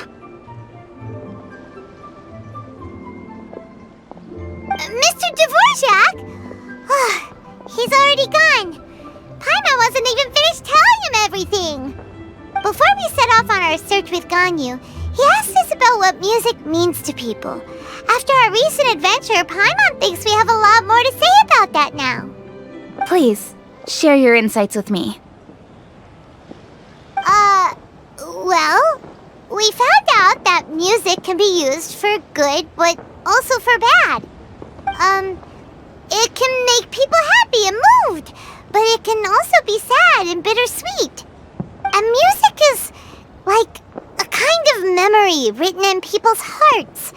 [SPEAKER 1] didn't even finish telling him everything. Before we set off on our search with Ganyu, he asked us about what music means to people. After our recent adventure, Paimon thinks we have a lot more to say about that now.
[SPEAKER 7] Please, share your insights with me.
[SPEAKER 1] Well, we found out that music can be used for good, but also for bad. It can make people happy and moved, but it can also be sad and bittersweet. And music is like a kind of memory written in people's hearts.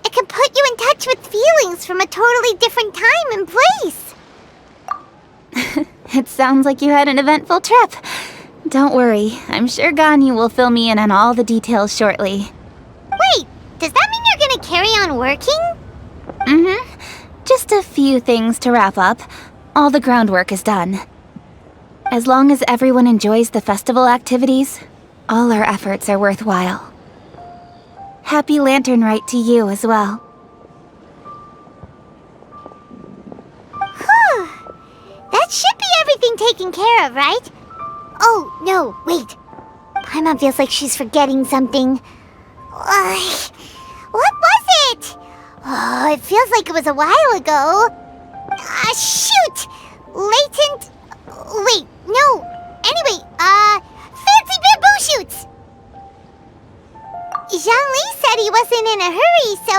[SPEAKER 1] It can put you in touch with feelings from a totally different time and place.
[SPEAKER 7] It sounds like you had an eventful trip. Don't worry, I'm sure Ganyu will fill me in on all the details shortly.
[SPEAKER 1] Wait, does that mean you're gonna carry on working?
[SPEAKER 7] Mm-hmm. Just a few things to wrap up. All the groundwork is done. As long as everyone enjoys the festival activities, all our efforts are worthwhile. Happy Lantern Rite to you as well.
[SPEAKER 1] Whew. That should be everything taken care of, right? Oh, no, wait. Paimon feels like she's forgetting something. What was it? Oh, it feels like it was a while ago. Shoot! Latent... Wait, no. Anyway, fancy bamboo shoots! Zhongli said he wasn't in a hurry, so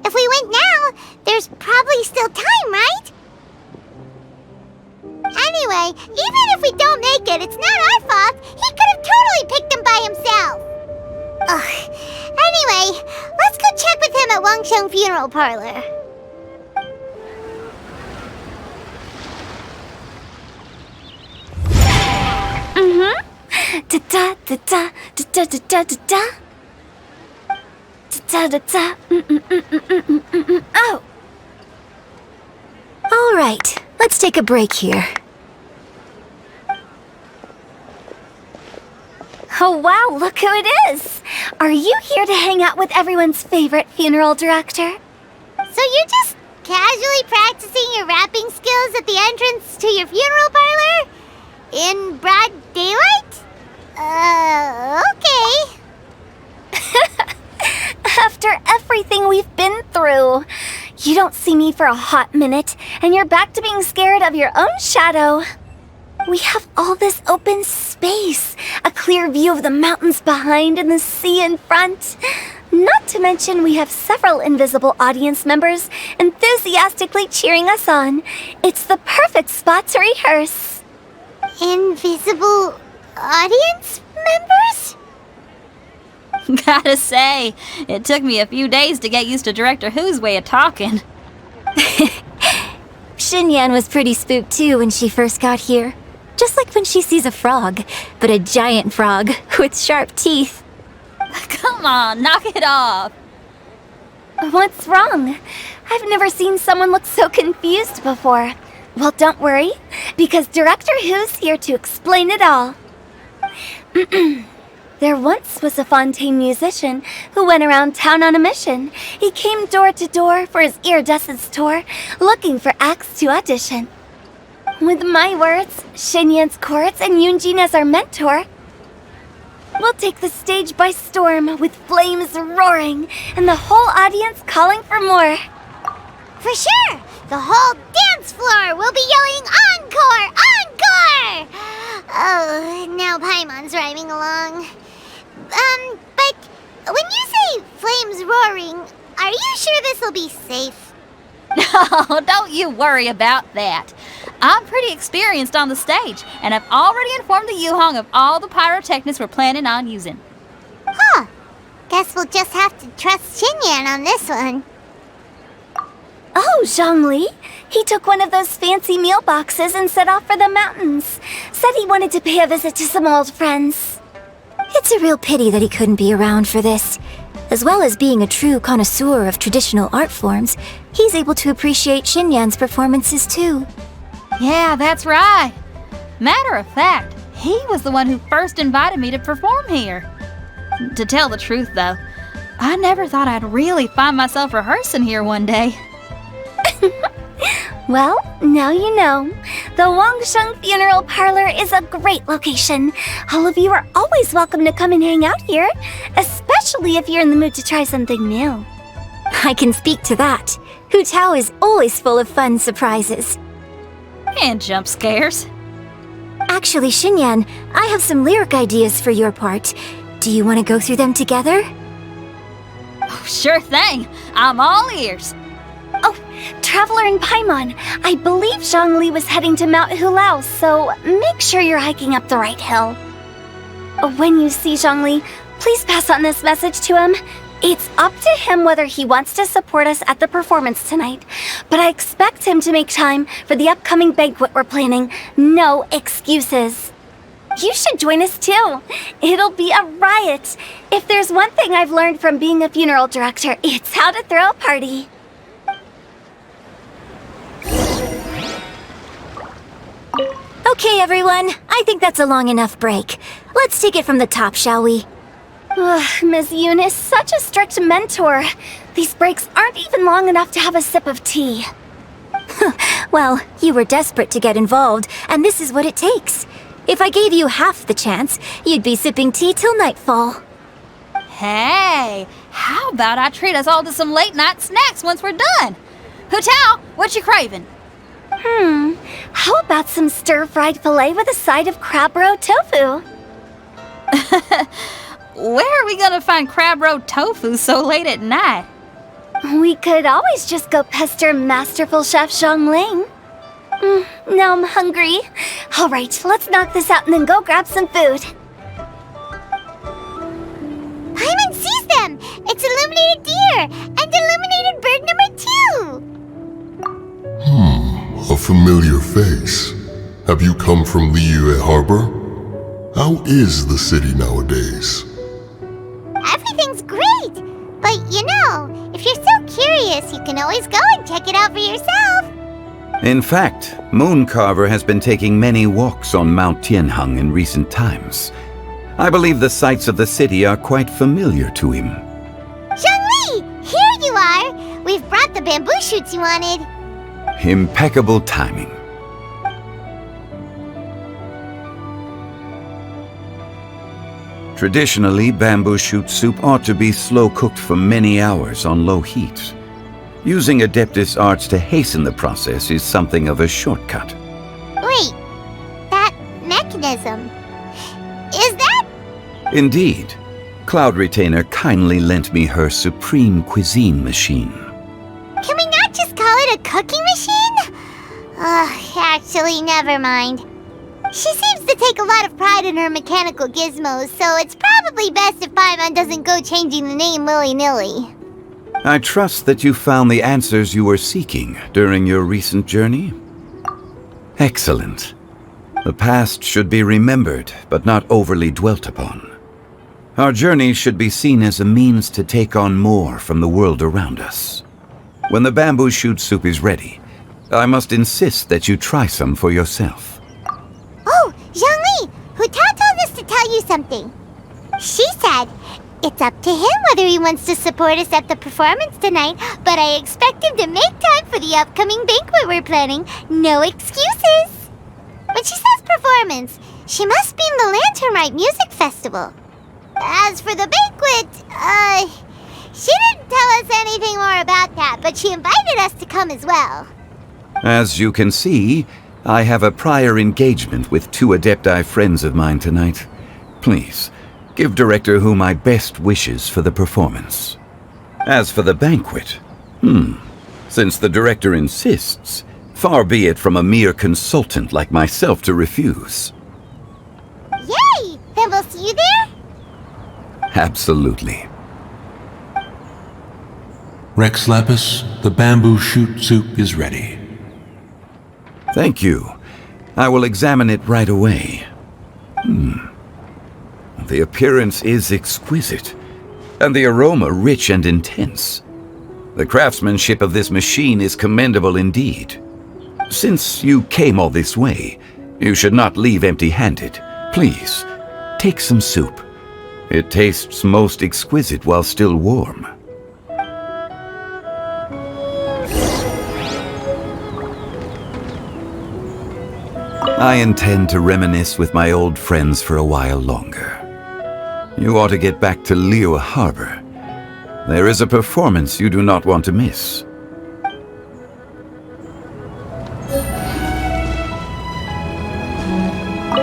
[SPEAKER 1] if we went now, there's probably still time, right? Anyway, even if we don't make it, it's not our fault. He could have totally picked them by himself. Ugh. Anyway, let's go check with him at Wangsheng Funeral Parlor.
[SPEAKER 7] Mm-hmm. Da-da-da-da, da-da-da-da-da-da. Da-da-da, oh!
[SPEAKER 2] All right, let's take a break here.
[SPEAKER 9] Oh wow, look who it is! Are you here to hang out with everyone's favorite funeral director?
[SPEAKER 1] So you're just casually practicing your rapping skills at the entrance to your funeral parlor? In broad daylight? Okay.
[SPEAKER 9] After everything we've been through, you don't see me for a hot minute, and you're back to being scared of your own shadow. We have all this open space, a clear view of the mountains behind and the sea in front. Not to mention we have several invisible audience members enthusiastically cheering us on. It's the perfect spot to rehearse.
[SPEAKER 1] Invisible audience members?
[SPEAKER 10] Gotta say, it took me a few days to get used to Director Who's way of talking.
[SPEAKER 9] Xinyan was pretty spooked too when she first got here. Just like when she sees a frog, but a giant frog with sharp teeth.
[SPEAKER 10] Come on, knock it off.
[SPEAKER 9] What's wrong? I've never seen someone look so confused before. Well, don't worry, because Director Who's here to explain it all. There once was a Fontaine musician who went around town on a mission. He came door to door for his iridescence tour, looking for acts to audition. With my words, Xinyan's chorus, and Yunjin as our mentor, we'll take the stage by storm with flames roaring and the whole audience calling for more.
[SPEAKER 1] For sure! The whole dance floor will be yelling encore! Encore! Oh, now Paimon's rhyming along. But when you say flames roaring, are you sure this will be safe?
[SPEAKER 10] No, don't you worry about that. I'm pretty experienced on the stage, and I've already informed the Yuhong of all the pyrotechnics we're planning on using.
[SPEAKER 1] Huh. Guess we'll just have to trust Xinyan on this one.
[SPEAKER 9] Oh, Zhongli. He took one of those fancy meal boxes and set off for the mountains. Said he wanted to pay a visit to some old friends.
[SPEAKER 2] It's a real pity that he couldn't be around for this. As well as being a true connoisseur of traditional art forms, he's able to appreciate Xinyan's performances too.
[SPEAKER 10] Yeah, that's right. Matter of fact, he was the one who first invited me to perform here. To tell the truth, though, I never thought I'd really find myself rehearsing here one day.
[SPEAKER 9] Well, now you know. The Wangsheng Funeral Parlor is a great location. All of you are always welcome to come and hang out here, especially if you're in the mood to try something new.
[SPEAKER 1] I can speak to that. Hu Tao is always full of fun surprises.
[SPEAKER 10] And jump scares.
[SPEAKER 1] Actually, Xinyan, I have some lyric ideas for your part. Do you want to go through them together?
[SPEAKER 10] Oh, sure thing. I'm all ears.
[SPEAKER 9] Oh, Traveler in Paimon, I believe Zhongli was heading to Mount Hulao, so make sure you're hiking up the right hill. When you see Zhongli, please pass on this message to him. It's up to him whether he wants to support us at the performance tonight, but I expect him to make time for the upcoming banquet we're planning. No excuses. You should join us too. It'll be a riot. If there's one thing I've learned from being a funeral director, it's how to throw a party.
[SPEAKER 1] Okay, everyone. I think that's a long enough break. Let's take it from the top, shall we?
[SPEAKER 9] Ms. Yoon is such a strict mentor. These breaks aren't even long enough to have a sip of tea.
[SPEAKER 1] Well, you were desperate to get involved, and this is what it takes. If I gave you half the chance, you'd be sipping tea till nightfall.
[SPEAKER 10] Hey, how about I treat us all to some late-night snacks once we're done? Hu Tao, what you craving?
[SPEAKER 9] How about some stir-fried filet with a side of crab roe tofu?
[SPEAKER 10] Where are we gonna find crab roe tofu so late at night?
[SPEAKER 9] We could always just go pester masterful chef Zhongling. Now I'm hungry. All right, let's knock this out and then go grab some food.
[SPEAKER 1] Paimon sees them! It's illuminated deer! And illuminated bird number 2!
[SPEAKER 11] A familiar face. Have you come from Liyue Harbor? How is the city nowadays?
[SPEAKER 1] Everything's great! But you know, if you're so curious, you can always go and check it out for yourself.
[SPEAKER 12] In fact, Mooncarver has been taking many walks on Mount Tianheng in recent times. I believe the sights of the city are quite familiar to him.
[SPEAKER 1] Zhongli! Here you are! We've brought the bamboo shoots you wanted.
[SPEAKER 12] Impeccable timing. Traditionally, bamboo shoot soup ought to be slow-cooked for many hours on low heat. Using Adeptus arts to hasten the process is something of a shortcut.
[SPEAKER 1] Wait, that mechanism... is that...
[SPEAKER 12] Indeed. Cloud Retainer kindly lent me her supreme cuisine machine.
[SPEAKER 1] Can we not just call it a cooking machine? Actually, never mind. She seems to take a lot of pride in her mechanical gizmos, so it's probably best if Paimon doesn't go changing the name willy-nilly.
[SPEAKER 12] I trust that you found the answers you were seeking during your recent journey? Excellent. The past should be remembered, but not overly dwelt upon. Our journey should be seen as a means to take on more from the world around us. When the bamboo shoot soup is ready, I must insist that you try some for yourself.
[SPEAKER 1] Oh, Zhongli! Hu Tao told us to tell you something. She said, it's up to him whether he wants to support us at the performance tonight, but I expect him to make time for the upcoming banquet we're planning. No excuses! When she says performance, she must mean the Lantern Rite Music Festival. As for the banquet, she didn't tell us anything more about that, but she invited us to come as well.
[SPEAKER 12] As you can see, I have a prior engagement with 2 Adepti friends of mine tonight. Please, give Director Hu my best wishes for the performance. As for the banquet, since the Director insists, far be it from a mere consultant like myself to refuse.
[SPEAKER 1] Yay! Then we'll see you there?
[SPEAKER 12] Absolutely.
[SPEAKER 13] Rex Lapis, the bamboo shoot soup is ready.
[SPEAKER 12] Thank you. I will examine it right away. The appearance is exquisite, and the aroma rich and intense. The craftsmanship of this machine is commendable indeed. Since you came all this way, you should not leave empty-handed. Please, take some soup. It tastes most exquisite while still warm. I intend to reminisce with my old friends for a while longer. You ought to get back to Liyue Harbor. There is a performance you do not want to miss.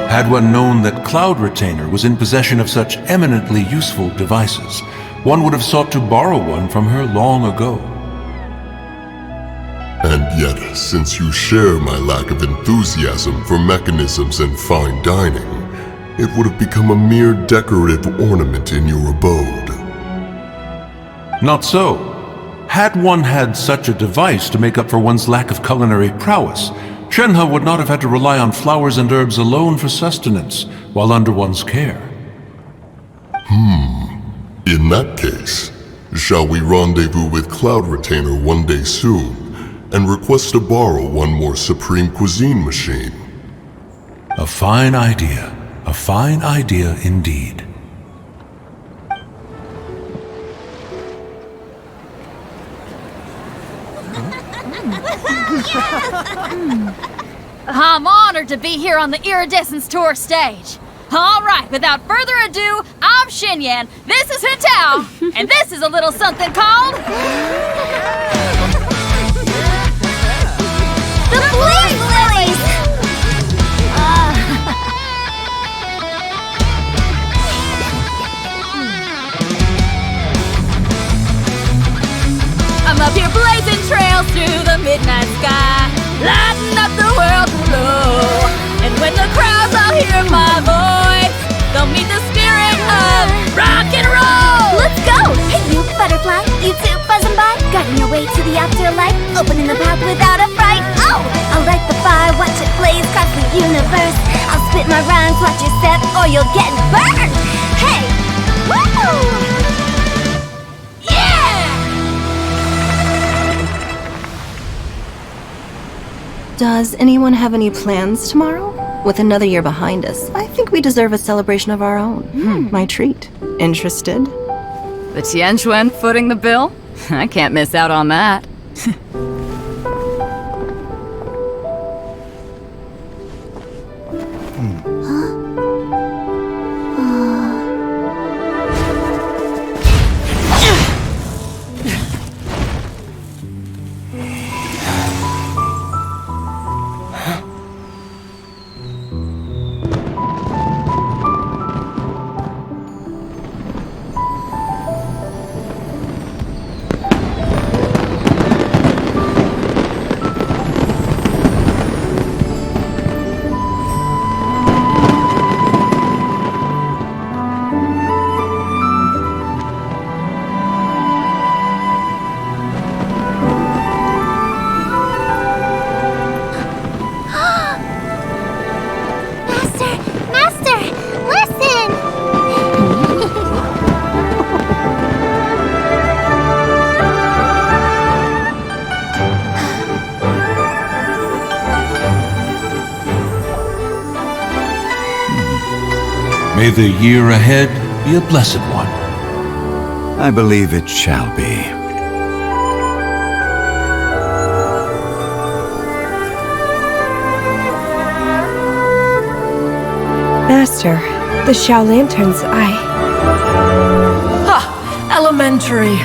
[SPEAKER 13] Had one known that Cloud Retainer was in possession of such eminently useful devices, one would have sought to borrow one from her long ago.
[SPEAKER 11] And yet, since you share my lack of enthusiasm for mechanisms and fine dining, it would have become a mere decorative ornament in your abode.
[SPEAKER 13] Not so. Had one had such a device to make up for one's lack of culinary prowess, Shenhe would not have had to rely on flowers and herbs alone for sustenance while under one's care.
[SPEAKER 11] In that case, shall we rendezvous with Cloud Retainer one day soon, and request to borrow one more Supreme Cuisine machine?
[SPEAKER 13] A fine idea. A fine idea indeed.
[SPEAKER 10] I'm honored to be here on the Iridescence Tour stage. All right, without further ado, I'm Xinyan, this is Hutao, and this is a little something called...
[SPEAKER 9] The Flame Lilies!
[SPEAKER 10] I'm up here blazing trails through the midnight sky, lighting up the world below. And when the crowds all hear my voice, they'll meet the spirit of rock and roll.
[SPEAKER 9] Let's go! Hey, you butterfly, you too buzzing by, guiding your way to the afterlife, opening the path without a fright. Oh, I'll light the fire, watch it blaze across the universe. I'll spit my rhymes, watch your step, or you'll get burned. Hey, woo!
[SPEAKER 6] Does anyone have any plans tomorrow? With another year behind us, I think we deserve a celebration of our own. My treat. Interested?
[SPEAKER 14] The Tianquan footing the bill? I can't miss out on that.
[SPEAKER 13] May the year ahead be a blessed one.
[SPEAKER 12] I believe it shall be.
[SPEAKER 4] Master, the Xiao Lanterns,
[SPEAKER 5] Elementary.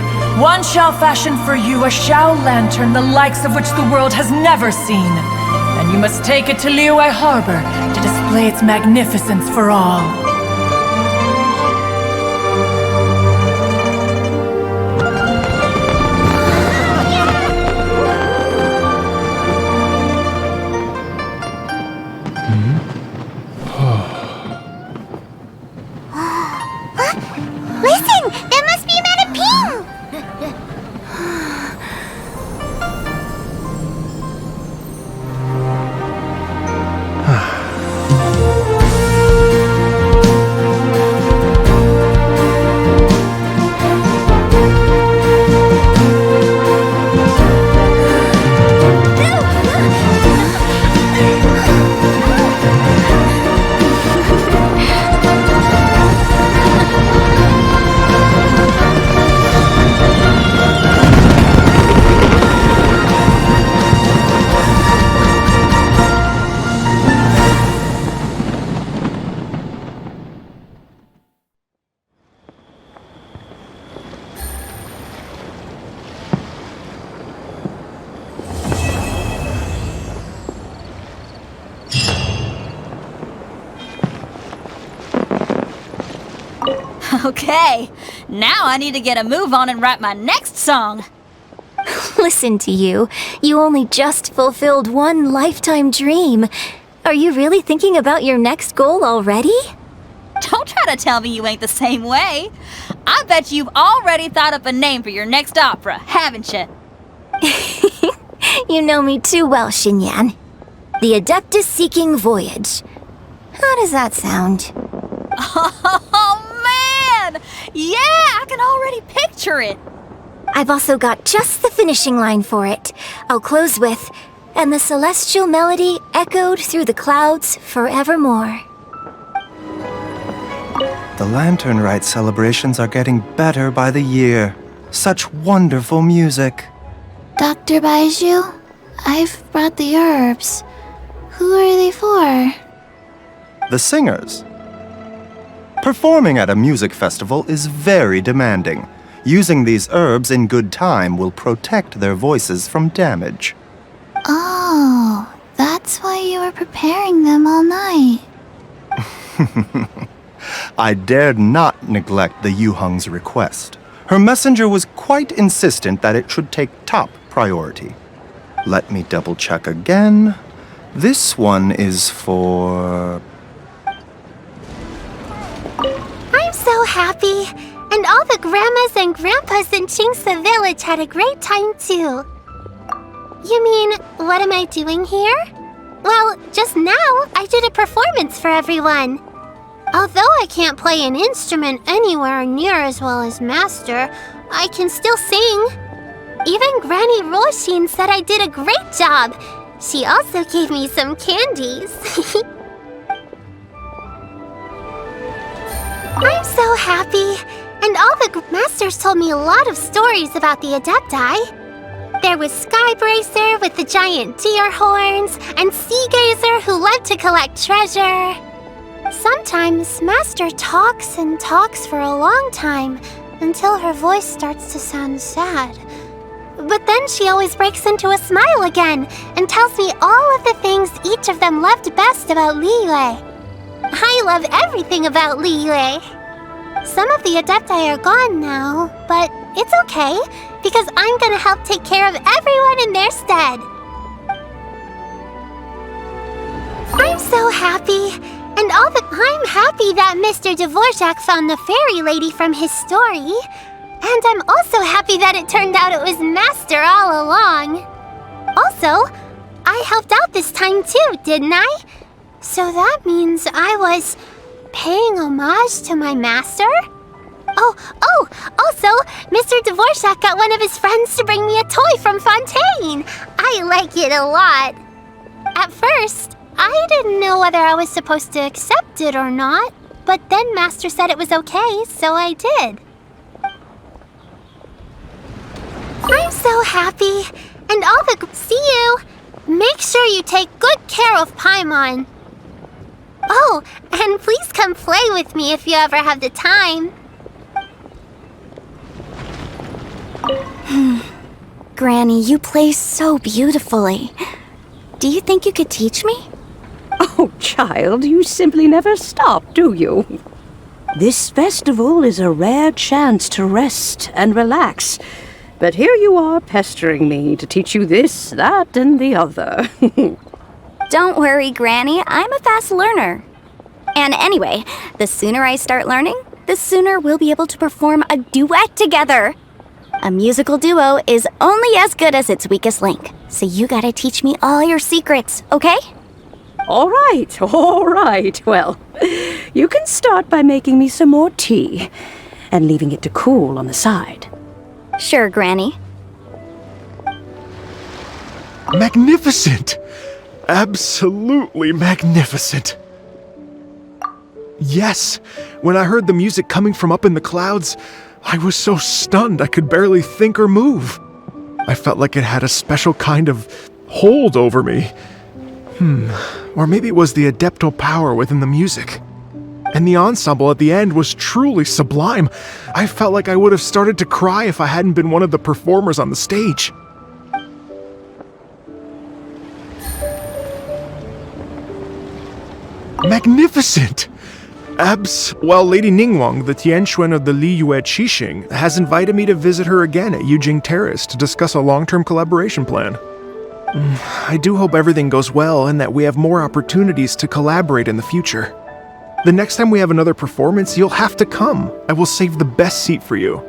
[SPEAKER 5] One shall fashion for you a Xiao Lantern the likes of which the world has never seen. And you must take it to Liyue Harbor to display its magnificence for all.
[SPEAKER 1] Listen! That must be Madame Ping!
[SPEAKER 10] Okay, now I need to get a move on and write my next song.
[SPEAKER 7] Listen to you. You only just fulfilled one lifetime dream. Are you really thinking about your next goal already?
[SPEAKER 10] Don't try to tell me you ain't the same way. I bet you've already thought up a name for your next opera, haven't you?
[SPEAKER 7] You know me too well, Xinyan. The Adeptus Seeking Voyage. How does that sound?
[SPEAKER 10] Oh, man! Yeah, I can already picture it.
[SPEAKER 7] I've also got just the finishing line for it. I'll close with, "And the celestial melody echoed through the clouds forevermore."
[SPEAKER 15] The Lantern Rite celebrations are getting better by the year. Such wonderful music.
[SPEAKER 1] Dr. Baiju, I've brought the herbs. Who are they for?
[SPEAKER 15] The singers. Performing at a music festival is very demanding. Using these herbs in good time will protect their voices from damage.
[SPEAKER 1] Oh, that's why you were preparing them all night.
[SPEAKER 15] I dared not neglect the Yuheng's request. Her messenger was quite insistent that it should take top priority. Let me double check again. This one is for...
[SPEAKER 1] I'm so happy. And all the grandmas and grandpas in Chingsa village had a great time too. You mean, what am I doing here? Well, just now I did a performance for everyone. Although I can't play an instrument anywhere near as well as Master, I can still sing. Even Granny Roshin said I did a great job. She also gave me some candies. I'm so happy. And all the masters told me a lot of stories about the Adepti. There was Skybracer with the giant deer horns, and Seagazer who loved to collect treasure. Sometimes Master talks and talks for a long time, until her voice starts to sound sad. But then she always breaks into a smile again, and tells me all of the things each of them loved best about Liyue. I love everything about Liyue. Some of the Adepti are gone now, but it's okay, because I'm gonna help take care of everyone in their stead. I'm so happy, and I'm happy that Mr. Dvorak found the fairy lady from his story. And I'm also happy that it turned out it was Master all along. Also, I helped out this time too, didn't I? So that means I was paying homage to my master? Also, Mr. Dvorak got one of his friends to bring me a toy from Fontaine. I like it a lot. At first, I didn't know whether I was supposed to accept it or not, but then Master said it was okay, so I did. I'm so happy, and see you. Make sure you take good care of Paimon. Oh, and please come play with me if you ever have the time.
[SPEAKER 7] Granny, you play so beautifully. Do you think you could teach me?
[SPEAKER 16] Oh, child, you simply never stop, do you? This festival is a rare chance to rest and relax. But here you are pestering me to teach you this, that, and the other.
[SPEAKER 7] Don't worry, Granny. I'm a fast learner. And anyway, the sooner I start learning, the sooner we'll be able to perform a duet together. A musical duo is only as good as its weakest link. So you gotta teach me all your secrets, okay?
[SPEAKER 16] All right. Well, you can start by making me some more tea and leaving it to cool on the side.
[SPEAKER 7] Sure, Granny.
[SPEAKER 8] Magnificent! Absolutely magnificent! Yes, when I heard the music coming from up in the clouds, I was so stunned I could barely think or move. I felt like it had a special kind of hold over me. Or maybe it was the adeptal power within the music. And the ensemble at the end was truly sublime. I felt like I would have started to cry if I hadn't been one of the performers on the stage. Magnificent! Well, Lady Ningguang, the Tianquan of the Liyue Qixing, has invited me to visit her again at Yujing Terrace to discuss a long-term collaboration plan. I do hope everything goes well and that we have more opportunities to collaborate in the future. The next time we have another performance, you'll have to come. I will save the best seat for you.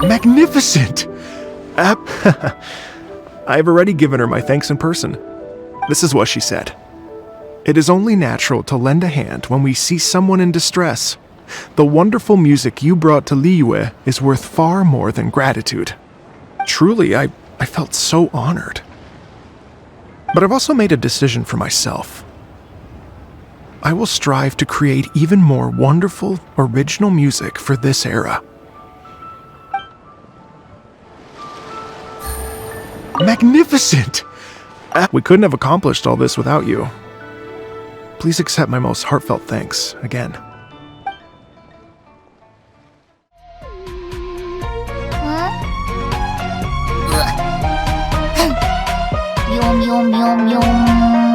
[SPEAKER 8] Magnificent! I've already given her my thanks in person. This is what she said. It is only natural to lend a hand when we see someone in distress. The wonderful music you brought to Liyue is worth far more than gratitude. Truly, I felt so honored. But I've also made a decision for myself. I will strive to create even more wonderful, original music for this era. Magnificent! We couldn't have accomplished all this without you. Please accept my most heartfelt thanks again.
[SPEAKER 1] Yum, yum, yum, yum.